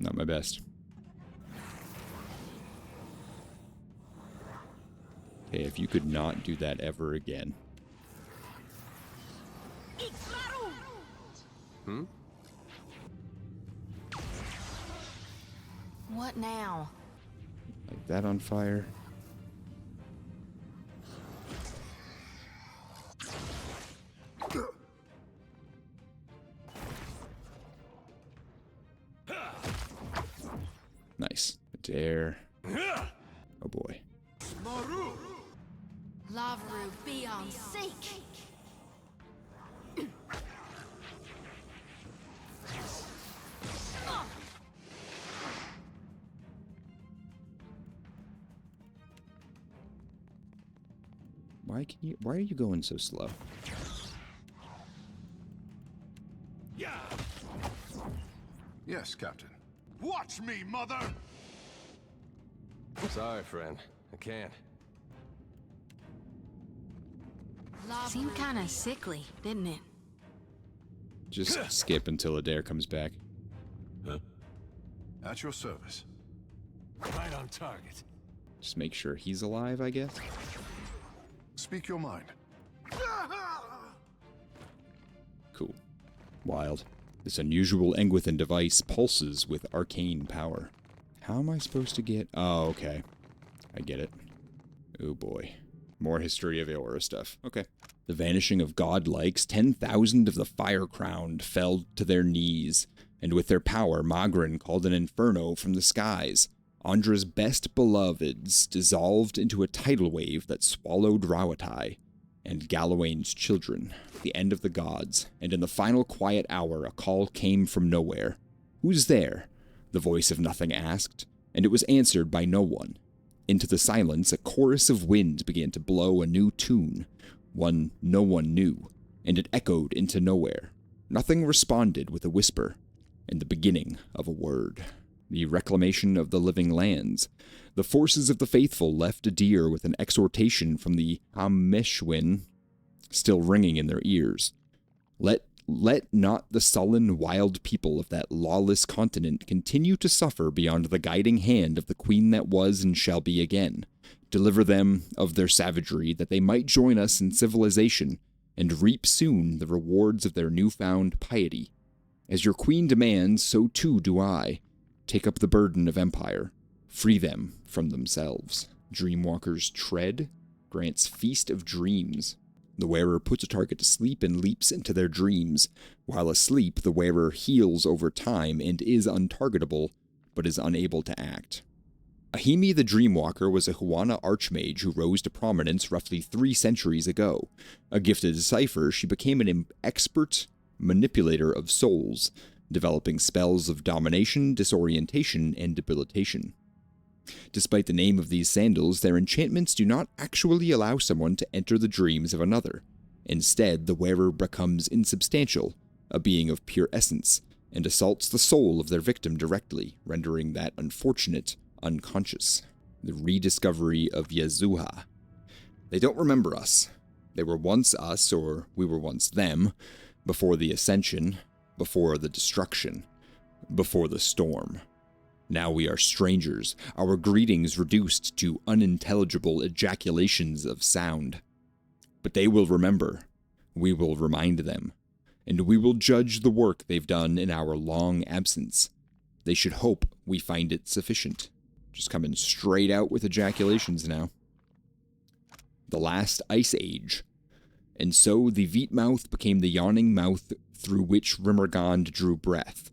Not my best. Okay, if you could not do that ever again. What now? Light that on fire. Nice. Dare. Oh boy. Lavaru, be on seek. Why are you going so slow? Yes, Captain. Watch me, mother! Sorry, friend. I can't. Seemed kinda sickly, didn't it? Just skip until Adair comes back. Huh? At your service. Right on target. Just make sure he's alive, I guess. Speak your mind. Cool. Wild. This unusual Engwithan device pulses with arcane power. How am I supposed to get... Oh, okay. I get it. Oh boy. More history of Aora stuff. Okay. The vanishing of godlikes, 10,000 of the fire-crowned fell to their knees, and with their power, Magrin called an inferno from the skies. Andra's best beloveds dissolved into a tidal wave that swallowed Rawatai and Galawain's children, the end of the gods, and in the final quiet hour a call came from nowhere. "Who's there?" the voice of nothing asked, and it was answered by no one. Into the silence a chorus of wind began to blow a new tune, one no one knew, and it echoed into nowhere. Nothing responded with a whisper, and the beginning of a word. The reclamation of the living lands. The forces of the faithful left Adir with an exhortation from the Hameshwin still ringing in their ears. Let not the sullen, wild people of that lawless continent continue to suffer beyond the guiding hand of the queen that was and shall be again. Deliver them of their savagery, that they might join us in civilization, and reap soon the rewards of their newfound piety. As your queen demands, so too do I. Take up the burden of empire. Free them from themselves. Dreamwalker's tread grants feast of dreams. The wearer puts a target to sleep and leaps into their dreams. While asleep, the wearer heals over time and is untargetable, but is unable to act. Ahimi the Dreamwalker was a Huana archmage who rose to prominence roughly 3 centuries ago. A gifted decipher, she became an expert manipulator of souls, developing spells of domination, disorientation, and debilitation. Despite the name of these sandals, their enchantments do not actually allow someone to enter the dreams of another. Instead, the wearer becomes insubstantial, a being of pure essence, and assaults the soul of their victim directly, rendering that unfortunate unconscious. The rediscovery of Yazuha. They don't remember us. They were once us, or we were once them, before the ascension, before the destruction, before the storm. Now we are strangers, our greetings reduced to unintelligible ejaculations of sound. But they will remember, we will remind them, and we will judge the work they've done in our long absence. They should hope we find it sufficient. Just coming straight out with ejaculations now. The last ice age. And so the Veetmouth became the yawning mouth through which Rimmergond drew breath.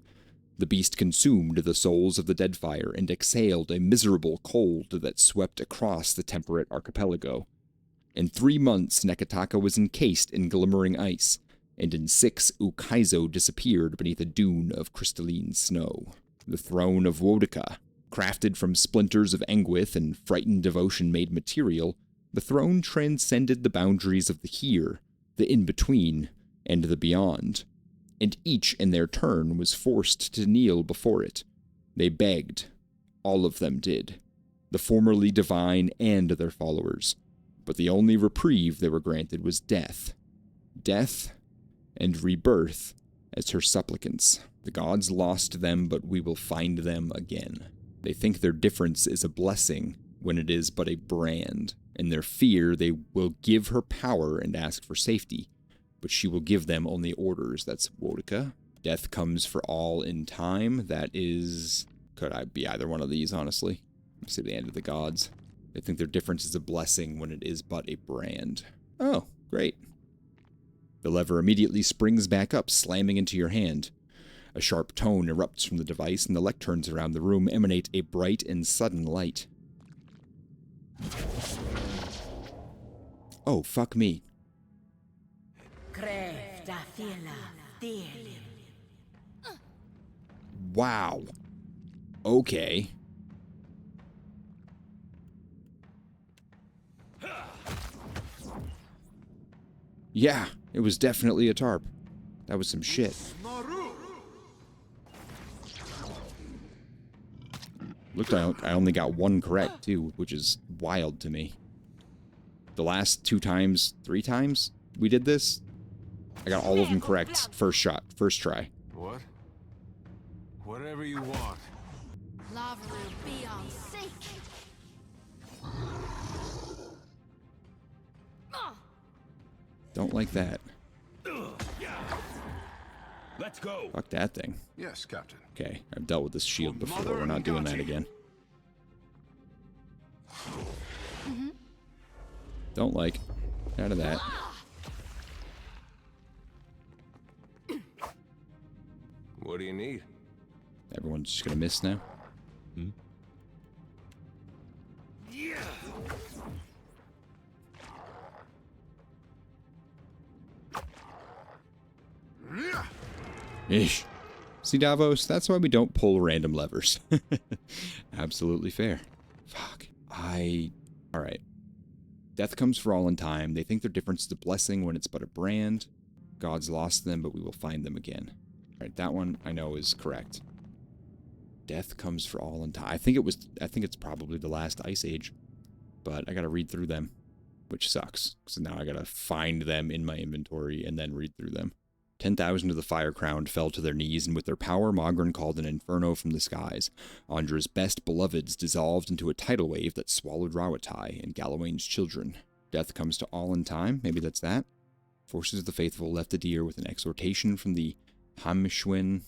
The beast consumed the souls of the Deadfire and exhaled a miserable cold that swept across the temperate archipelago. In 3 months, Nekataka was encased in glimmering ice, and in 6, Ukaizo disappeared beneath a dune of crystalline snow. The throne of Wodika, crafted from splinters of Engwith and frightened devotion-made material, the throne transcended the boundaries of the here, the in-between, and the beyond, and each in their turn was forced to kneel before it. They begged. All of them did. The formerly divine and their followers. But the only reprieve they were granted was death. Death and rebirth as her supplicants. The gods lost them, but we will find them again. They think their difference is a blessing when it is but a brand. In their fear, they will give her power and ask for safety, but she will give them only orders. That's Wodika. Death comes for all in time. That is... Could I be either one of these, honestly? Let's see the end of the gods. They think their difference is a blessing when it is but a brand. Oh, great. The lever immediately springs back up, slamming into your hand. A sharp tone erupts from the device, and the lecterns around the room emanate a bright and sudden light. Oh, fuck me. Wow. Okay. Yeah, it was definitely a tarp. That was some shit. Looked like I only got one correct, too, which is wild to me. The last 3 times we did this, I got all of them correct. First shot, first try. What? Whatever you want. Lava will be on sync. Don't like that. Let's go. Fuck that thing. Yes, Captain. Okay, I've dealt with this shield before. We're not doing that again. Don't like. Out of that. What do you need? Everyone's just gonna miss now. Ish. See, Davos, that's why we don't pull random levers. Absolutely fair. Fuck. Alright. Death comes for all in time. They think their difference is a blessing when it's but a brand. Gods lost them, but we will find them again. Alright, that one I know is correct. Death comes for all in time. I think it's probably the last ice age. But I gotta read through them, which sucks. So now I gotta find them in my inventory and then read through them. 10,000 of the fire-crowned fell to their knees, and with their power, Mogren called an inferno from the skies. Andra's best beloveds dissolved into a tidal wave that swallowed Rawatai and Galawain's children. Death comes to all in time. Maybe that's that. Forces of the faithful left the deer with an exhortation from the Hampshire.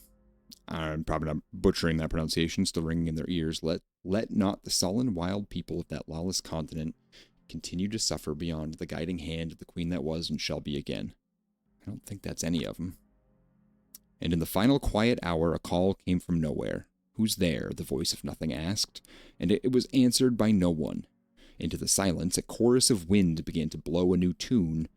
I'm probably not butchering that pronunciation, still ringing in their ears. Let not the sullen wild people of that lawless continent continue to suffer beyond the guiding hand of the queen that was and shall be again. I don't think that's any of them. And in the final quiet hour, a call came from nowhere. Who's there? The voice of nothing asked, and it was answered by no one. Into the silence, a chorus of wind began to blow a new tune,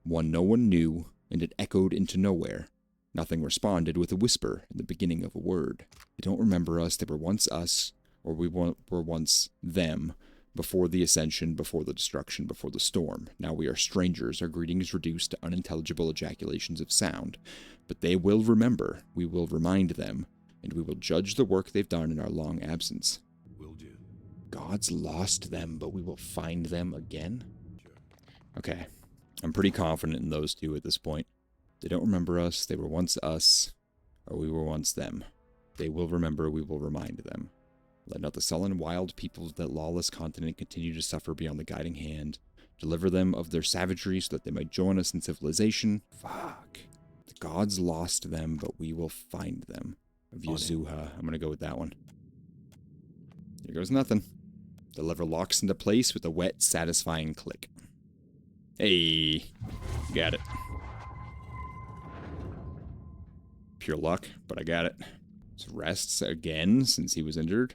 one no one knew, and it echoed into nowhere. Nothing responded with a whisper in the beginning of a word. They don't remember us. They were once us, or we were once them. Before the ascension, before the destruction, before the storm. Now we are strangers, our greetings reduced to unintelligible ejaculations of sound. But they will remember, we will remind them, and we will judge the work they've done in our long absence. Will do. Gods lost them, but we will find them again? Okay, I'm pretty confident in those two at this point. They don't remember us, they were once us, or we were once them. They will remember, we will remind them. Let not the sullen, wild people of that lawless continent continue to suffer beyond the guiding hand. Deliver them of their savagery so that they might join us in civilization. Fuck. The gods lost them, but we will find them. of Yazuha. I'm gonna go with that one. Here goes nothing. The lever locks into place with a wet, satisfying click. Hey, got it. Pure luck, but I got it. So rests again since he was injured.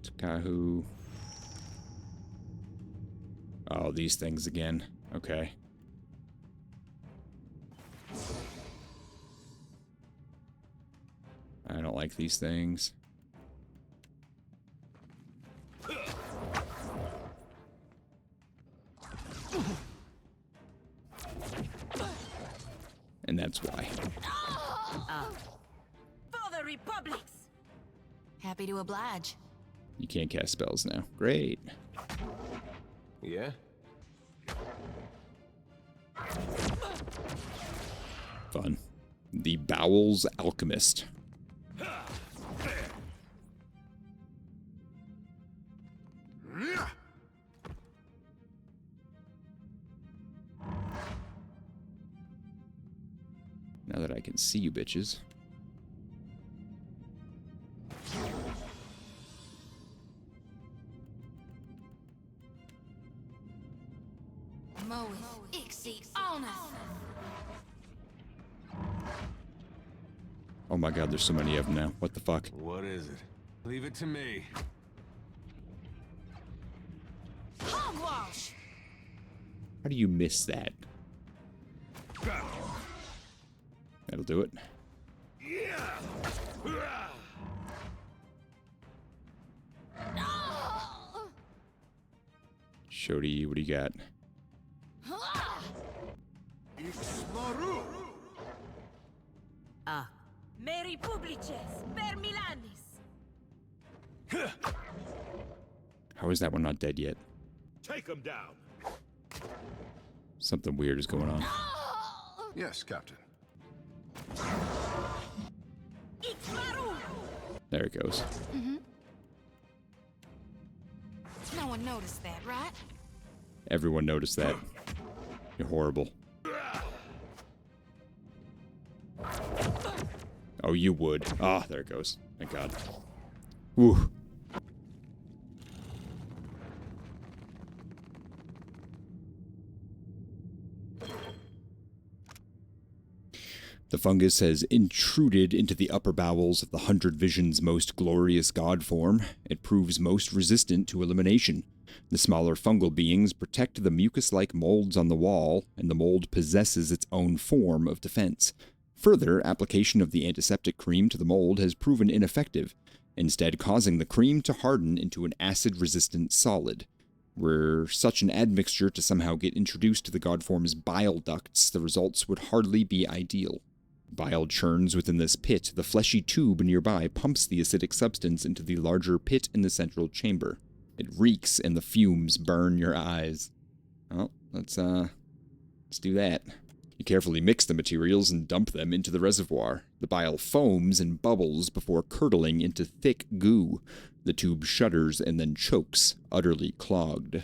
Takahu. Oh, these things again. Okay. I don't like these things. And that's why. For the Republics! Happy to oblige. You can't cast spells now. Great. Yeah? Fun. The Bowels Alchemist. Now that I can see you bitches. Oh my god, there's so many of them now. What the fuck? What is it? Leave it to me. Hogwash! How do you miss that? That'll do it. Shodi, what do you got? Meri Publices, per Milanis. How is that one not dead yet? Take him down. Something weird is going on. Yes, Captain. There it goes. No one noticed that, right? Everyone noticed that. You're horrible. Oh, you would. Ah, there it goes. Thank God. Woo. The fungus has intruded into the upper bowels of the 100 Vision's most glorious god form. It proves most resistant to elimination. The smaller fungal beings protect the mucus-like molds on the wall, and the mold possesses its own form of defense. Further, application of the antiseptic cream to the mold has proven ineffective, instead causing the cream to harden into an acid-resistant solid. Were such an admixture to somehow get introduced to the godform's bile ducts, the results would hardly be ideal. Bile churns within this pit. The fleshy tube nearby pumps the acidic substance into the larger pit in the central chamber. It reeks and the fumes burn your eyes. Well, let's do that. You carefully mix the materials and dump them into the reservoir. The bile foams and bubbles before curdling into thick goo. The tube shudders and then chokes, utterly clogged.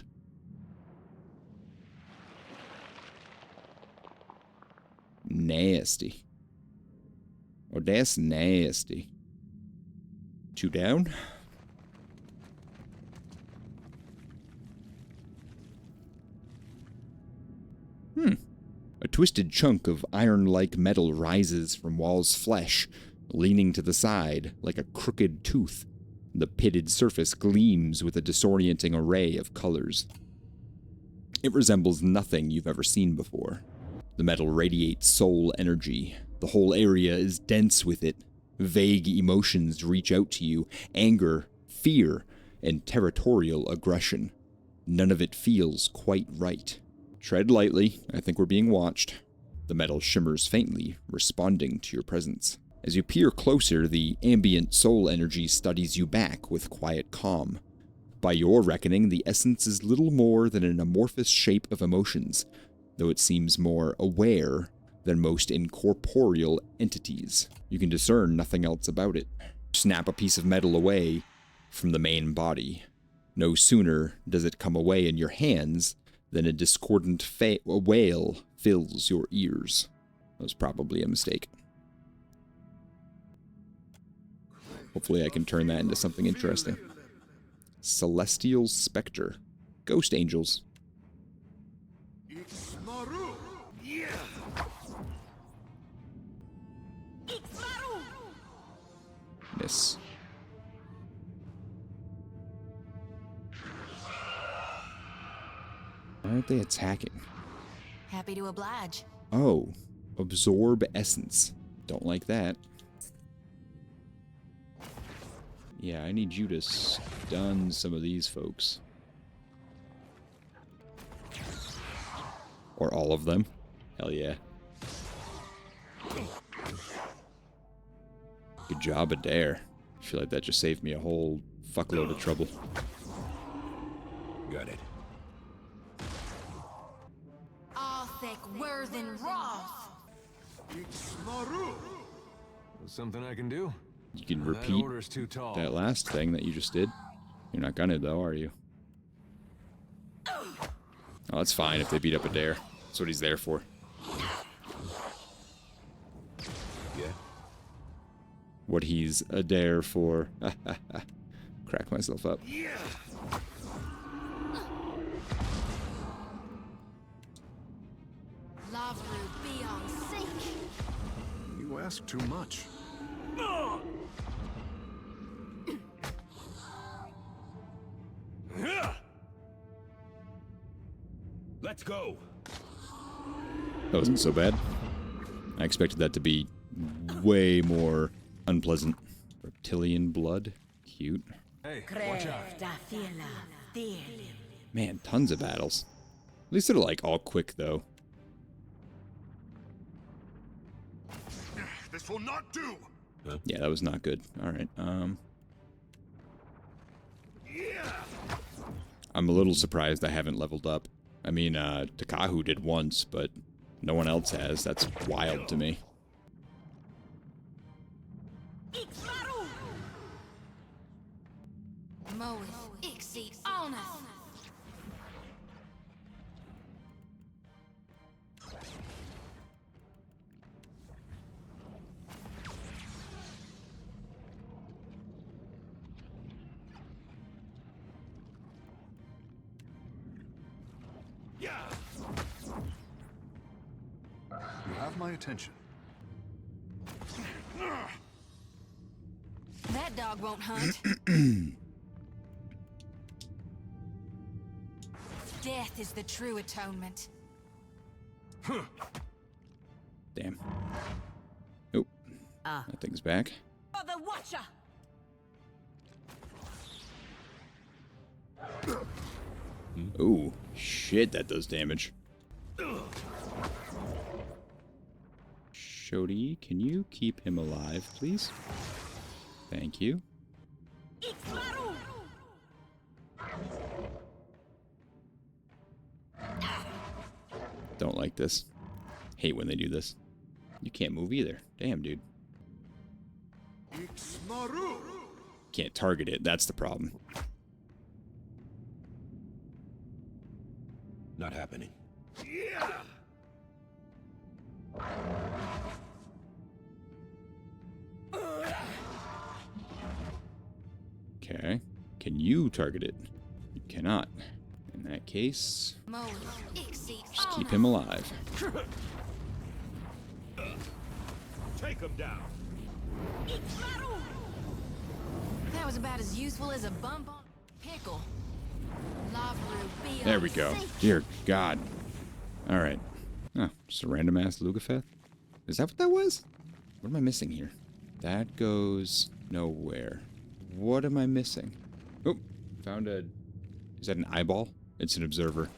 Nasty. Oh, that's nasty. 2 down. A twisted chunk of iron-like metal rises from Wall's flesh, leaning to the side like a crooked tooth. The pitted surface gleams with a disorienting array of colors. It resembles nothing you've ever seen before. The metal radiates soul energy. The whole area is dense with it. Vague emotions reach out to you: anger, fear, and territorial aggression. None of it feels quite right. Tread lightly. I think we're being watched. The metal shimmers faintly, responding to your presence. As you peer closer, the ambient soul energy studies you back with quiet calm. By your reckoning, the essence is little more than an amorphous shape of emotions, though it seems more aware than most incorporeal entities. You can discern nothing else about it. Snap a piece of metal away from the main body. No sooner does it come away in your hands than a discordant wail fills your ears. That was probably a mistake. Hopefully I can turn that into something interesting. Celestial Spectre. Ghost Angels. Miss. Why aren't they attacking? Happy to oblige. Oh, absorb essence. Don't like that. Yeah, I need you to stun some of these folks. Or all of them. Hell yeah. Good job, Adair. I feel like that just saved me a whole fuckload of trouble. Got it. Arthek Worthen Roth. Something I can do? You can That repeat order's too tall. that last thing that you just did. You're not gonna, though, are you? Oh, that's fine if they beat up Adair. That's what he's there for. Yeah. What he's Adair for. Crack myself up. Lavru be on sync. You ask too much. Let's go. That wasn't so bad. I expected that to be way more unpleasant. Reptilian blood. Cute. Hey, watch out. Man, tons of battles. At least they're like all quick though. This will not do. Yeah, that was not good. Alright, I'm a little surprised I haven't leveled up. I mean, Takahu did once, but no one else has. That's wild to me. You have my attention. That dog won't hunt. Death is the true atonement. Damn. Oh, that thing's back. For the Watcher. Ooh, shit, that does damage. Shodi, can you keep him alive, please? Thank you. Don't like this. Hate when they do this. You can't move either. Damn, dude. Can't target it, that's the problem. Not happening. Okay. Can you target it? You cannot. In that case, just keep him alive. Take him down. That was about as useful as a bump on a pickle. There we go. Dear God. Alright. Oh, just a random ass Lugafeth? Is that what that was? What am I missing here? That goes nowhere. What am I missing? Oh, found a... Is that an eyeball? It's an observer.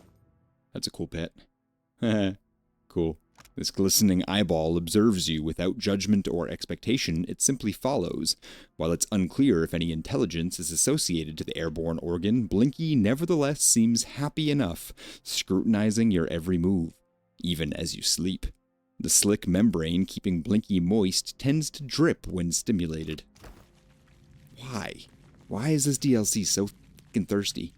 That's a cool pet. Cool. This glistening eyeball observes you without judgment or expectation. It simply follows. While it's unclear if any intelligence is associated to the airborne organ, Blinky nevertheless seems happy enough, scrutinizing your every move, even as you sleep. The slick membrane keeping Blinky moist tends to drip when stimulated. Why? Why is this DLC so fucking thirsty?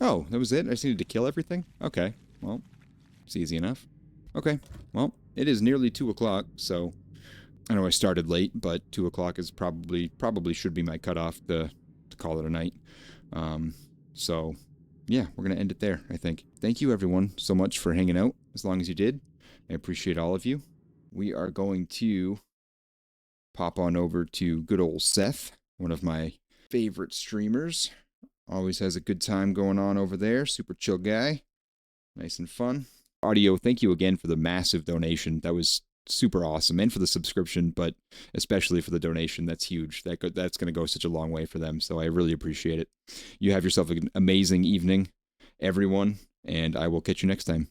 Oh, that was it? I just needed to kill everything? Okay, well, it's easy enough. Okay, well, it is nearly 2 o'clock, so I know I started late, but 2 o'clock is probably should be my cutoff to call it a night. So, yeah, we're going to end it there, I think. Thank you, everyone, so much for hanging out, as long as you did. I appreciate all of you. We are going to pop on over to good old Seth, one of my favorite streamers. Always has a good time going on over there. Super chill guy. Nice and fun. Audio, thank you again for the massive donation. That was super awesome. And for the subscription, but especially for the donation. That's huge. That's going to go such a long way for them. So I really appreciate it. You have yourself an amazing evening, everyone. And I will catch you next time.